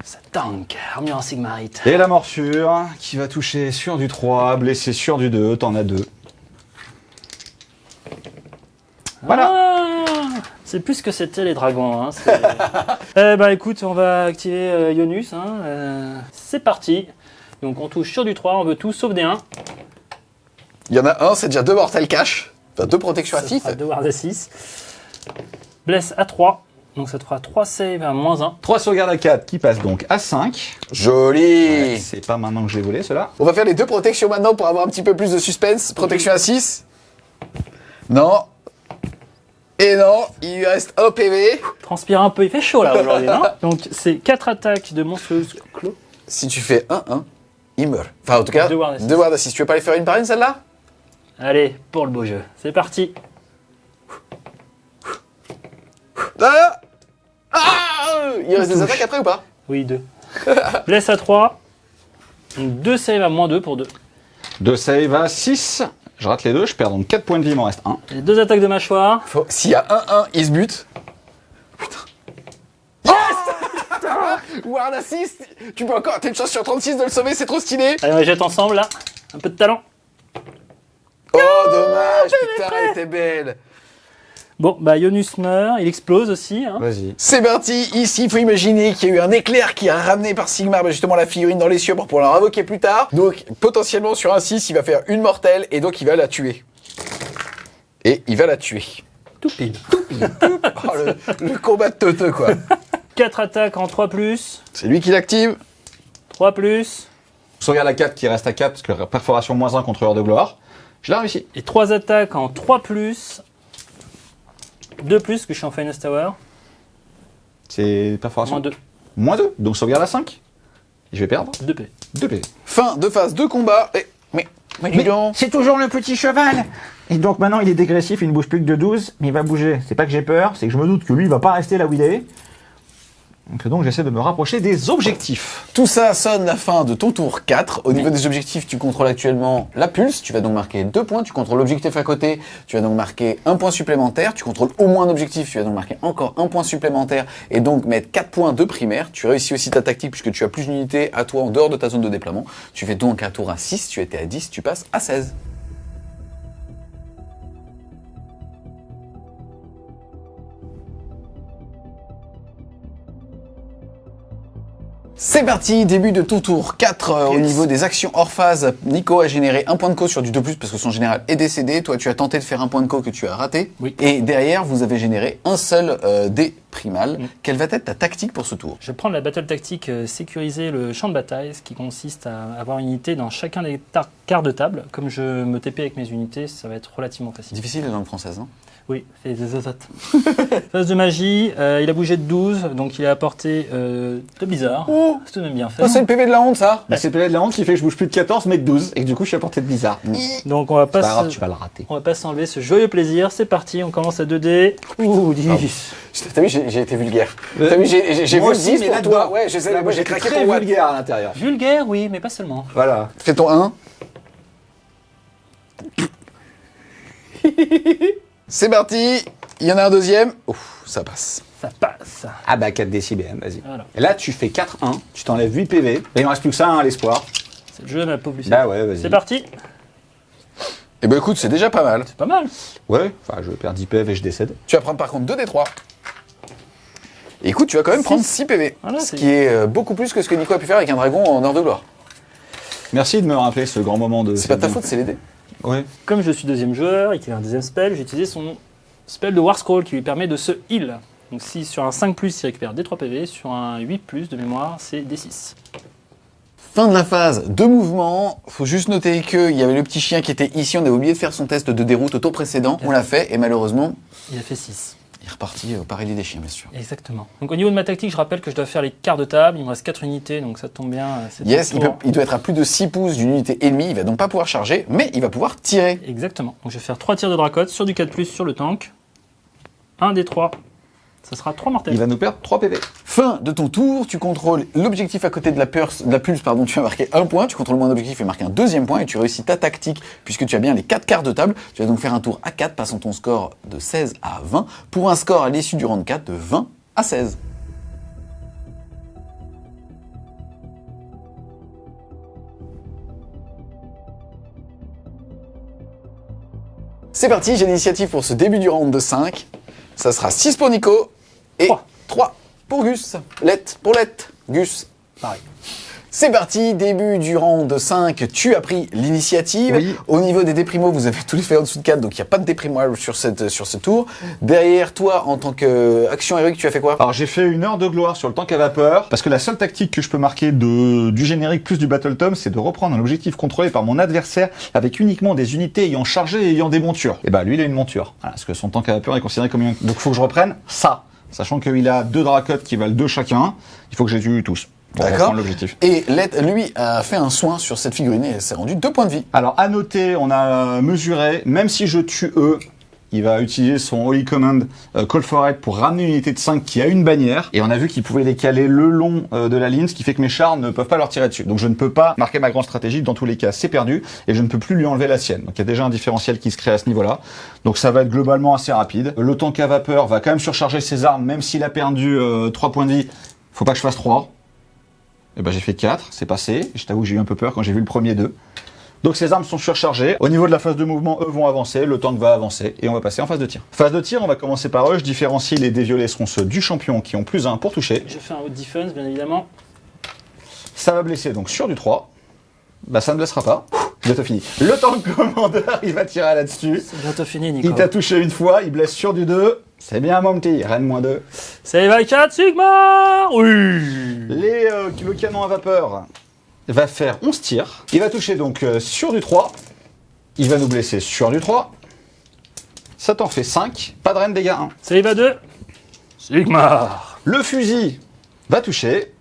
Ça tank, armure en Sigmarite. Et la morsure qui va toucher sur du 3, blesser sur du 2, t'en as 2. Voilà. Ah, c'est plus ce que c'était les dragons. Hein, eh bah écoute, on va activer Ionus. Hein, c'est parti. Donc on touche sur du 3, on veut tout sauf des 1. Il y en a un, c'est déjà 2 mortal cash. Enfin, 2 protections à 6. 2 ward à 6. Blesse à 3. Donc ça te fera 3 save à -1. 3 sauvegardes à 4 qui passent donc à 5. Joli. Ouais, c'est pas maintenant que je l'ai volé cela. On va faire les 2 protections maintenant pour avoir un petit peu plus de suspense. Protection à 6. Non. Et non, il lui reste 1 PV. Transpire un peu, il fait chaud là aujourd'hui. Non donc c'est 4 attaques de monstrueuse clos. Si tu fais 1-1, il meurt. Enfin, en tout cas, 2 ward assist. 2 ward assist. Tu veux pas les faire une par une, celle-là? Allez, pour le beau jeu. C'est parti. Ah, il reste des attaques après ou pas? Oui, 2. Blesse à 3. 2 save à -2 pour 2. 2 save à 6. Je rate les 2, je perds donc 4 points de vie, il m'en reste 1. Et 2 attaques de mâchoire. S'il y a 1-1, il se bute. Putain. Yes. Ward assist. Tu peux encore. T'as une chance sur 36 de le sauver, c'est trop stylé. Allez, on les jette ensemble là. Un peu de talent. Oh, dommage. Putain, elle était belle. Bon, bah Ionus meurt, il explose aussi. Hein. Vas-y. C'est parti, ici il faut imaginer qu'il y a eu un éclair qui a ramené par Sigmar justement la figurine dans les cieux pour pouvoir la invoquer plus tard. Donc potentiellement sur un 6 il va faire une mortelle et donc il va la tuer. Et il va la tuer. Tout pile. Oh, le combat de teuteux quoi. 4 attaques en 3+, C'est lui qui l'active. 3+, Sauvegarde à 4 qui reste à 4 parce que perforation -1 contre heure de gloire. Je l'ai réussi. et 3 attaques en 3+, 2+, que je suis en Finest Tower, C'est perforation -2, -2. Donc sauvegarde à 5. Je vais perdre 2 P. 2 P. Fin de phase de combat. Et... Mais dis donc. C'est toujours le petit cheval. Et donc maintenant il est dégressif, il ne bouge plus que de 12, mais il va bouger. C'est pas que j'ai peur, c'est que je me doute que lui il va pas rester là où il est. Donc j'essaie de me rapprocher des objectifs. Tout ça sonne la fin de ton tour 4. Au niveau des objectifs, tu contrôles actuellement la pulse. Tu vas donc marquer 2 points. Tu contrôles l'objectif à côté. Tu vas donc marquer 1 point supplémentaire. Tu contrôles au moins un objectif. Tu vas donc marquer encore 1 point supplémentaire et donc mettre 4 points de primaire. Tu réussis aussi ta tactique puisque tu as plus d'unités à toi en dehors de ta zone de déploiement. Tu fais donc un tour à 6. Tu étais à 10. Tu passes à 16. C'est parti, début de ton tour 4 au niveau des actions hors phase. Nico a généré 1 point de co sur du 2+, parce que son général est décédé. Toi, tu as tenté de faire 1 point de co que tu as raté. Oui. Et derrière, vous avez généré un seul dé primal. Quelle va être ta tactique pour ce tour? Je vais prendre la battle tactique sécuriser le champ de bataille, ce qui consiste à avoir une unité dans chacun des quarts de table. Comme je me TP avec mes unités, ça va être relativement facile. Difficile la langue française, hein? Oui, fait des autres. Phase de magie, il a bougé de 12, donc il a apporté de bizarre. Oh. C'est tout de même bien fait. Oh, c'est le PV de la honte, ça. Bah, c'est le PV de la honte qui fait que je bouge plus de 14 mais de 12 et que du coup je suis à portée de bizarre. Donc on va pas Pas grave, se- tu vas le rater. on va pas s'enlever ce joyeux plaisir. C'est parti, on commence à 2D. Ouh, 10. T'as vu, j'ai été vulgaire. T'as vu, j'ai vu Moi le aussi, 10 mais pour là-dedans. toi. Ouais, je sais, Là, moi j'ai j'étais craqué très ton watt. vulgaire à l'intérieur. Vulgaire, oui, mais pas seulement. Voilà. Fais ton 1. C'est parti. Il y en a un deuxième. Ouf, ça passe. Ça passe. Ah bah 4 décibels, vas-y. Voilà. Et là tu fais 4-1, tu t'enlèves 8 PV. Et il me reste plus que ça, hein, l'espoir. C'est le jeu de ma pauvre Lucette. Bah ouais, vas-y. C'est parti. Eh ben écoute, c'est déjà pas mal. C'est pas mal. Ouais, enfin je perds 10 PV et je décède. Tu vas prendre par contre 2 des 3. Écoute, tu vas quand même prendre 6 PV. Voilà, ce c'est- qui est beaucoup plus que ce que Nico a pu faire avec un dragon en heure de gloire. Merci de me rappeler ce grand moment de... C'est pas ta faute, c'est l'aider. Ouais. Comme je suis deuxième joueur et qu'il a un deuxième spell, j'ai utilisé son spell de War Scroll qui lui permet de se heal. Donc si sur un 5+, il récupère des 3 PV, sur un 8+, de mémoire, c'est des 6. Fin de la phase de mouvement. Faut juste noter qu'il y avait le petit chien qui était ici. On avait oublié de faire son test de déroute au tour précédent. On l'a fait et malheureusement, Il a fait 6. il est reparti au paradis des chiens, bien sûr. Exactement. Donc au niveau de ma tactique, je rappelle que je dois faire les quarts de table. Il me reste 4 unités, donc ça tombe bien. C'est Yes, ton tour. il doit être à plus de 6 pouces d'une unité ennemie. Il va donc pas pouvoir charger, mais il va pouvoir tirer. Exactement. Donc je vais faire 3 tirs de dracotte sur du 4+, sur le tank. 1 des 3. Ça sera 3 mortels. Il va nous perdre 3 PV. Fin de ton tour, tu contrôles l'objectif à côté de la pulse, tu as marqué un point, tu contrôles moins d'objectif et marques un deuxième point et tu réussis ta tactique puisque tu as bien les 4 quarts de table. Tu vas donc faire un tour à 4 passant ton score de 16 à 20 pour un score à l'issue du round 4 de 20 à 16. C'est parti, j'ai l'initiative pour ce début du round de 5. Ça sera 6 pour Nico et 3 pour Gus. Pour Gus. Pareil. C'est parti, début du round de 5, tu as pris l'initiative. Oui. Au niveau des déprimos, vous avez tous les fait en dessous de 4, donc il n'y a pas de déprimo sur ce tour. Derrière toi, en tant qu'action héroïque, tu as fait quoi? Alors j'ai fait une heure de gloire sur le tank à vapeur, parce que la seule tactique que je peux marquer du générique plus du Battle Tom, c'est de reprendre un objectif contrôlé par mon adversaire avec uniquement des unités ayant chargé et ayant des montures. Et bah lui il a une monture, voilà, parce que son tank à vapeur est considéré comme une... Donc il faut que je reprenne ça, sachant qu'il a 2 dracottes qui valent 2 chacun, il faut que je les tue tous. Pour D'accord. reprendre l'objectif. Et lui a fait un soin sur cette figurine et s'est rendu 2 points de vie. Alors à noter, on a mesuré, même si je tue eux, il va utiliser son Holy Command Call for Aid pour ramener une unité de 5 qui a une bannière. Et on a vu qu'il pouvait les caler le long de la ligne, ce qui fait que mes chars ne peuvent pas leur tirer dessus. Donc je ne peux pas marquer ma grande stratégie, dans tous les cas c'est perdu, et je ne peux plus lui enlever la sienne. Donc il y a déjà un différentiel qui se crée à ce niveau-là. Donc ça va être globalement assez rapide. Le tank à vapeur va quand même surcharger ses armes, même s'il a perdu 3 points de vie. Faut pas que je fasse 3. Et ben j'ai fait 4, c'est passé. Je t'avoue que j'ai eu un peu peur quand j'ai vu le premier 2. Donc ces armes sont surchargées. Au niveau de la phase de mouvement, eux vont avancer, le tank va avancer et on va passer en phase de tir. Phase de tir, on va commencer par eux. Je différencie les dés violets seront ceux du champion qui ont plus 1 pour toucher. Je fais un haut defense, bien évidemment. Ça va blesser donc sur du 3. Bah ça ne blessera pas. Bientôt fini. Le tank commandeur, il va tirer là-dessus. C'est bientôt fini, Nico. Il t'a touché une fois, il blesse sur du 2. C'est bien mon petit, Rennes -2. Save à 4 Sigma. Oui. Le canon à vapeur va faire 11 tirs. Il va toucher donc sur du 3. Il va nous blesser sur du 3. Ça t'en fait 5. Pas de reine dégâts 1. Save à 2. Sigma. Le fusil va toucher.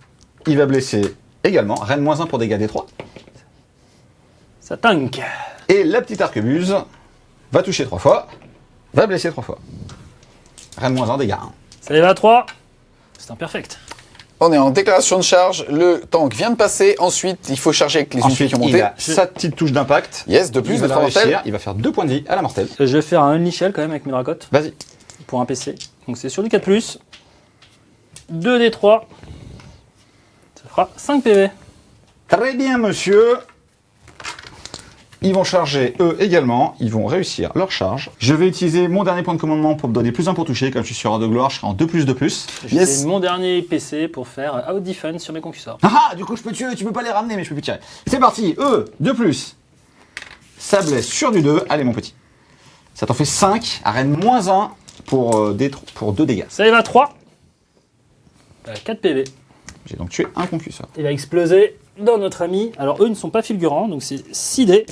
Il va blesser également. Reine -1 pour dégâts des 3. Ça tank. Et la petite arquebuse va toucher 3 fois. Va blesser 3 fois. Reine -1, dégâts 1. Save à 3. C'est imperfect. On est en déclaration de charge, le tank vient de passer, ensuite il faut charger avec les unités Ensuite, qui ont il monté. a sa petite touche d'impact. Yes, de plus Il de va 3 réussir. mortels. Il va faire 2 points de vie à la mortelle. Je vais faire un Unleash Shell quand même avec mes dracottes Vas-y. pour un PC. Donc c'est sur du 4+. 2 des 3. Ça fera 5 PV. Très bien, monsieur. Ils vont charger eux également. Ils vont réussir leur charge. Je vais utiliser mon dernier point de commandement pour me donner plus 1 pour toucher. Comme je suis sur de gloire, je serai en 2+2+. J'ai Yes. fait mon dernier PC pour faire out defense sur mes concusseurs. Ah, du coup, je peux tuer. Tu peux pas les ramener, mais je peux plus tirer. C'est parti. Eux, 2+. Ça blesse sur du 2. Allez, mon petit. Ça t'en fait 5. Arène -1 pour 2 dégâts. Save à 3. 4 PV. J'ai donc tué un concusseur. Il va exploser dans notre ami. Alors eux ne sont pas fulgurants, donc c'est 6 dés.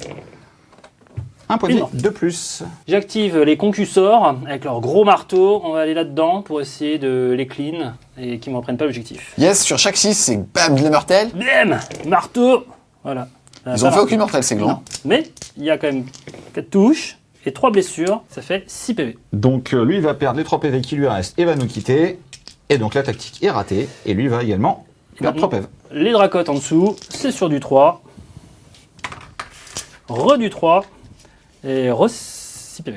Un point de vie Une. de plus. J'active les concussors avec leur gros marteau. On va aller là-dedans pour essayer de les clean et qu'ils ne me reprennent pas l'objectif. Yes, sur chaque 6, c'est bam, de la mortelle. Bam, marteau. Voilà. Ils ont fait aucune mortelle, ces glands. Non. Mais il y a quand même 4 touches et 3 blessures. Ça fait 6 PV. Donc lui, il va perdre les 3 PV qui lui restent et va nous quitter. Et donc la tactique est ratée. Et lui va également perdre 3 PV. Les dracottes en dessous, c'est sur du 3. Re du 3. Et re 6 PV.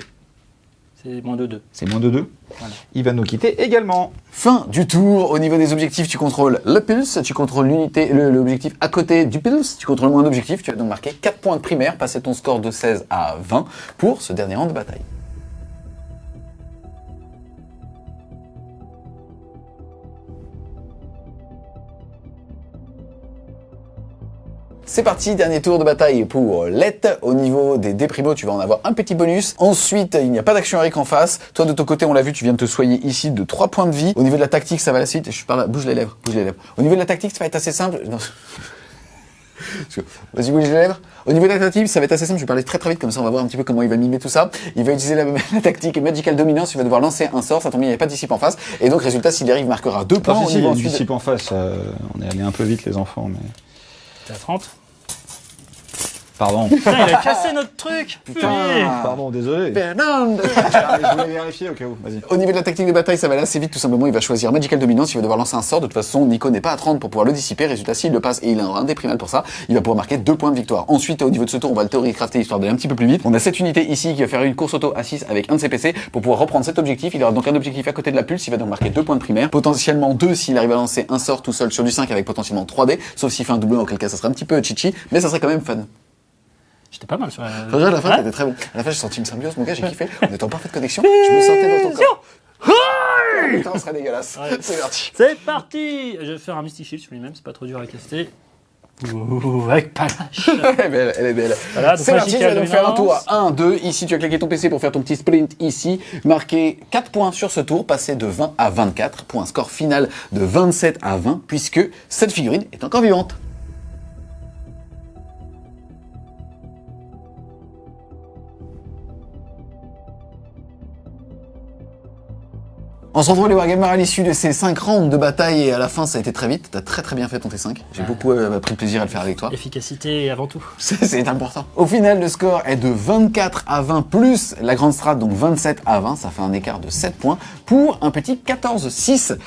C'est moins de 2. C'est moins de 2. Voilà. Il va nous quitter également. Fin du tour. Au niveau des objectifs, tu contrôles le pulse, tu contrôles l'unité, l'objectif à côté du pulse, tu contrôles moins d'objectifs. Tu vas donc marquer 4 points de primaire, passer ton score de 16 à 20 pour ce dernier round de bataille. C'est parti, dernier tour de bataille pour Let. Au niveau des déprimos, tu vas en avoir un petit bonus. Ensuite, il n'y a pas d'action Eric en face. Toi, de ton côté, on l'a vu, tu viens de te soigner ici de 3 points de vie. Au niveau de la tactique, ça va la suite. Je parle, bouge les lèvres, bouge les lèvres. Au niveau de la tactique, ça va être assez simple. Non. Vas-y, bouge les lèvres. Au niveau de la tactique, ça va être assez simple. Je vais parler très vite, comme ça on va voir un petit peu comment il va mimer tout ça. Il va utiliser la tactique Magical Dominance. Il va devoir lancer un sort. Ça tombe bien, il n'y a pas de dissipe en face. Et donc, résultat, s'il y arrive, il marquera 2 points. Enfin, si, il y a ensuite... du disciple en face. On est allé un peu vite, les enfants. Mais... T'es à 30. Pardon. Putain, il a cassé notre truc. Putain. Pardon, désolé. Fernand. Je voulais vérifier au cas où. Vas-y. Au niveau de la tactique de bataille, ça va aller assez vite, tout simplement. Il va choisir Magical Dominance, il va devoir lancer un sort. De toute façon, Nico n'est pas à 30 pour pouvoir le dissiper. Résultat, s'il le passe et il a un dé primal pour ça, il va pouvoir marquer 2 points de victoire. Ensuite, au niveau de ce tour, on va le théorie crafter histoire d'aller un petit peu plus vite. On a cette unité ici qui va faire une course auto à 6 avec un de ses PC pour pouvoir reprendre cet objectif. Il aura donc un objectif à côté de la pulse, il va donc marquer 2 points de primaire. Potentiellement 2 s'il arrive à lancer un sort tout seul sur du 5 avec potentiellement 3D. Sauf s'il fait un double, auquel cas ça serait un petit peu chichi, mais ça serait quand même fun. J'étais pas mal sur la... À la fin, t'étais très bon. À la fin, j'ai senti une symbiose, mon gars, j'ai kiffé. On était en parfaite connexion. Je me sentais dans ton corps. Putain, on serait dégueulasse. Ouais. C'est parti. C'est parti. Je vais faire un Mystic Shield sur lui-même, c'est pas trop dur à caster. Ouh, avec panache. Elle est belle, elle est belle. Voilà, donc c'est parti, tu vas donc faire un tour Dominance. à 1, 2. Ici, tu vas claquer ton PC pour faire ton petit sprint ici. Marquer 4 points sur ce tour, passer de 20 à 24. Pour un score final de 27 à 20, puisque cette figurine est encore vivante. On se retrouve les Wargamers à l'issue de ces 5 rounds de bataille et à la fin ça a été très vite. T'as très bien fait ton T5. J'ai beaucoup pris de plaisir à le faire avec toi. Efficacité avant tout. C'est important. Au final, le score est de 24 à 20 plus la grande strat, donc 27 à 20. Ça fait un écart de 7 points pour un petit 14-6.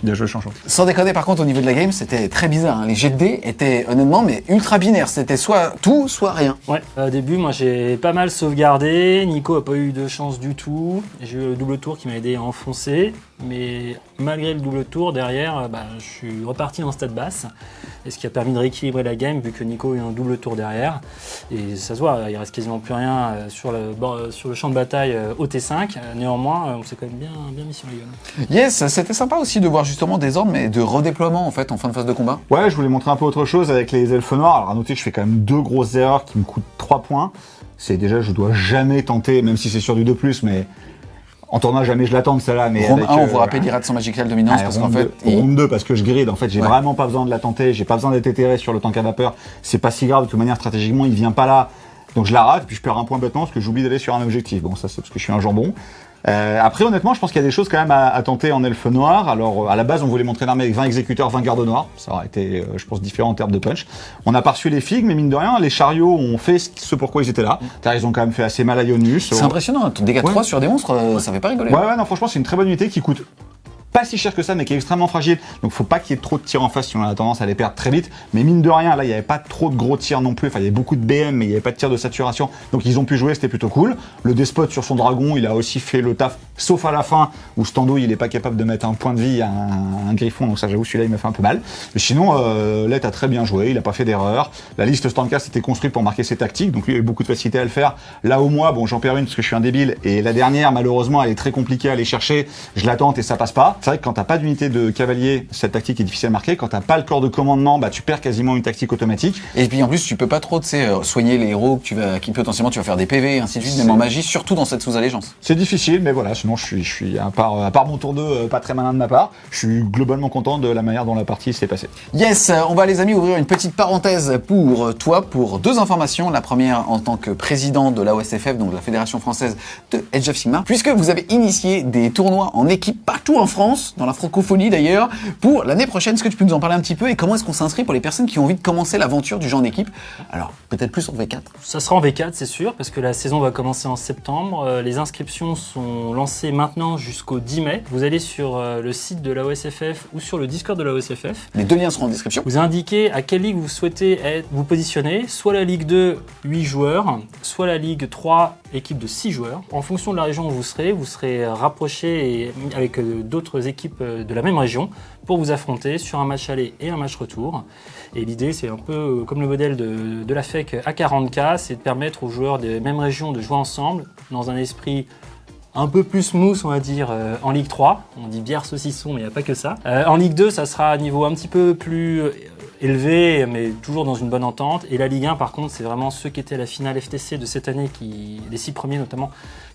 Bien joué, Chanchon. Sans déconner, par contre, au niveau de la game, c'était très bizarre. Hein. Les jets de dés étaient honnêtement mais ultra binaires. C'était soit tout, soit rien. Ouais, au début, moi j'ai pas mal sauvegardé. Nico a pas eu de chance du tout. J'ai eu le double tour qui m'a aidé à enfoncer. Mais malgré le double tour, derrière, je suis reparti en stade basse. Et ce qui a permis de rééquilibrer la game, vu que Nico a eu un double tour derrière. Et ça se voit, il reste quasiment plus rien sur le champ de bataille au T5. Néanmoins, on s'est quand même bien mis sur les gueules. Yes, c'était sympa aussi de voir justement des ordres, mais de redéploiement en fait en fin de phase de combat. Ouais, je voulais montrer un peu autre chose avec les elfes noirs. Alors à noter que je fais quand même 2 grosses erreurs qui me coûtent 3 points. C'est déjà, je dois jamais tenter, même si c'est sur du 2+, mais en tournoi jamais je la tente celle-là. Mais Round avec, 1, on vous rappelle l'Irad sans Magical Dominance parce qu'en fait... Round 2 parce que je grid, en fait j'ai Ouais. vraiment pas besoin de la tenter, j'ai pas besoin d'être éthéré sur le tank à vapeur. C'est pas si grave, de toute manière stratégiquement il vient pas là. Donc je la rate, puis je perds un point bêtement parce que j'oublie d'aller sur un objectif. Bon, ça c'est parce que je suis un jambon. Après, honnêtement, je pense qu'il y a des choses quand même à tenter en elfe noir. Alors, à la base, on voulait montrer l'armée avec 20 exécuteurs, 20 gardes noirs. Ça aurait été, je pense, différent en termes de punch. On a pas reçu les figues, mais mine de rien, les chariots ont fait ce pourquoi ils étaient là. Ils ont quand même fait assez mal à Ionus. C'est impressionnant, ton dégâts 3 Ouais. sur des monstres, ça fait pas rigoler. Ouais, non, franchement, c'est une très bonne unité qui coûte pas si cher que ça, mais qui est extrêmement fragile. Donc, faut pas qu'il y ait trop de tirs en face si on a tendance à les perdre très vite. Mais mine de rien, là, il y avait pas trop de gros tirs non plus. Enfin, il y avait beaucoup de BM, mais il y avait pas de tirs de saturation. Donc, ils ont pu jouer, c'était plutôt cool. Le Despot sur son dragon, il a aussi fait le taf, sauf à la fin où Stando, il est pas capable de mettre un point de vie à un griffon. Donc, ça, j'avoue, celui-là, il m'a fait un peu mal. Mais sinon, Let a très bien joué, il a pas fait d'erreur. La liste Standcast était construite pour marquer ses tactiques. Donc, lui, il a eu beaucoup de facilité à le faire. Là, au moins, bon, j'en perds une parce que je suis un débile. Et la dernière, malheureusement, elle est très compliquée à aller chercher. Je la tente et ça passe pas. C'est vrai que quand t'as pas d'unité de cavalier, cette tactique est difficile à marquer. Quand t'as pas le corps de commandement, bah tu perds quasiment une tactique automatique. Et puis en plus, tu peux pas trop, soigner les héros qui potentiellement tu vas faire des PV et ainsi de suite, même en magie, surtout dans cette sous-allégeance. C'est difficile, mais voilà, sinon je suis à part mon tour 2, pas très malin de ma part, je suis globalement content de la manière dont la partie s'est passée. Yes, on va les amis ouvrir une petite parenthèse pour toi, pour 2 informations. La première en tant que président de la OSFF, donc de la Fédération Française de Age of Sigmar, puisque vous avez initié des tournois en équipe partout en France, dans la francophonie d'ailleurs, pour l'année prochaine. Est-ce que tu peux nous en parler un petit peu et comment est-ce qu'on s'inscrit pour les personnes qui ont envie de commencer l'aventure du jeu en équipe? Alors, peut-être plus en V4. Ça sera en V4, c'est sûr, parce que la saison va commencer en septembre. Les inscriptions sont lancées maintenant jusqu'au 10 mai. Vous allez sur le site de la OSFF ou sur le Discord de la OSFF. Les 2 liens seront en description. Vous indiquez à quelle ligue vous souhaitez vous positionner, soit la Ligue 2, 8 joueurs, soit la Ligue 3, équipe de 6 joueurs. En fonction de la région où vous serez rapproché avec d'autres équipes de la même région pour vous affronter sur un match aller et un match retour. Et l'idée, c'est un peu comme le modèle de la FEC à 40K, c'est de permettre aux joueurs des mêmes régions de jouer ensemble dans un esprit un peu plus smooth, on va dire, en Ligue 3. On dit bière saucisson, mais il n'y a pas que ça. En Ligue 2, ça sera à un niveau un petit peu plus élevé, mais toujours dans une bonne entente. Et la Ligue 1, par contre, c'est vraiment ceux qui étaient à la finale FTC de cette année, les 6 premiers notamment,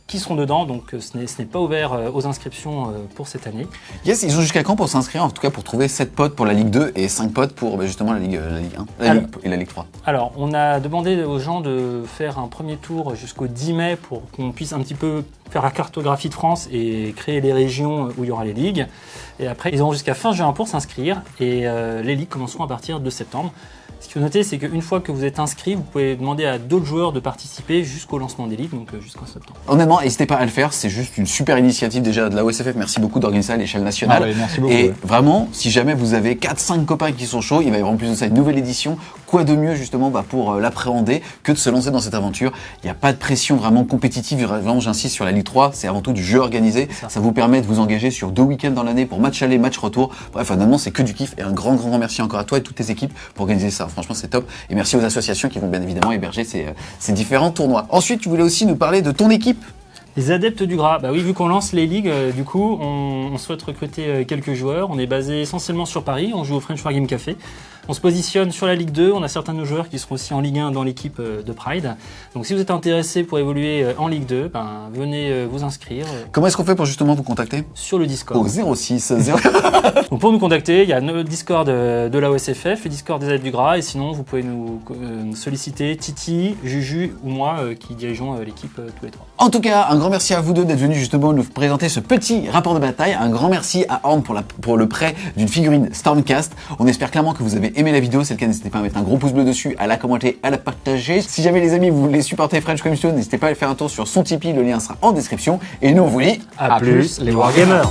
qui seront dedans. Donc ce n'est pas ouvert aux inscriptions pour cette année. Yes, ils ont jusqu'à quand pour s'inscrire, en tout cas pour trouver 7 potes pour la Ligue 2 et 5 potes pour justement la Ligue 1 et la Ligue 3. Alors, on a demandé aux gens de faire un premier tour jusqu'au 10 mai pour qu'on puisse un petit peu faire la cartographie de France et créer les régions où il y aura les ligues. Et après, ils auront jusqu'à fin juin pour s'inscrire et les ligues commenceront à partir de septembre. Ce qu'il faut noter, c'est qu'une fois que vous êtes inscrit, vous pouvez demander à d'autres joueurs de participer jusqu'au lancement des ligues, donc jusqu'en septembre. Honnêtement, n'hésitez pas à le faire, c'est juste une super initiative déjà de la OSFF. Merci beaucoup d'organiser ça à l'échelle nationale. Ah ouais, merci beaucoup, et ouais. vraiment, si jamais vous avez 4-5 copains qui sont chauds, il va y avoir en plus de ça une nouvelle édition. Quoi de mieux justement pour l'appréhender que de se lancer dans cette aventure. Il n'y a pas de pression vraiment compétitive, vraiment j'insiste sur la Ligue 3, c'est avant tout du jeu organisé. Ça vous permet de vous engager sur 2 week-ends dans l'année pour match aller, match retour. Bref, honnêtement, c'est que du kiff et un grand merci encore à toi et toutes tes équipes pour organiser ça. Franchement, c'est top. Et merci aux associations qui vont bien évidemment héberger ces différents tournois. Ensuite, tu voulais aussi nous parler de ton équipe. Les adeptes du gras, bah oui, vu qu'on lance les ligues, du coup, on souhaite recruter quelques joueurs. On est basé essentiellement sur Paris, on joue au French Wargame Café. On se positionne sur la Ligue 2, on a certains de nos joueurs qui seront aussi en Ligue 1 dans l'équipe de Pride. Donc si vous êtes intéressé pour évoluer en Ligue 2, venez vous inscrire. Comment est-ce qu'on fait pour justement vous contacter? Sur le Discord. Au 06 0... Donc pour nous contacter, il y a le Discord de la OSFF, le Discord des adeptes du gras, et sinon vous pouvez nous solliciter Titi, Juju ou moi qui dirigeons l'équipe tous les 3. En tout cas, un grand merci à vous deux d'être venus justement nous présenter ce petit rapport de bataille. Un grand merci à Horn pour le prêt d'une figurine Stormcast. On espère clairement que vous avez aimé la vidéo. C'est le cas, n'hésitez pas à mettre un gros pouce bleu dessus, à la commenter, à la partager. Si jamais les amis vous voulez supporter French Community, n'hésitez pas à aller faire un tour sur son Tipeee, le lien sera en description. Et nous on vous dit à plus les Wargamers.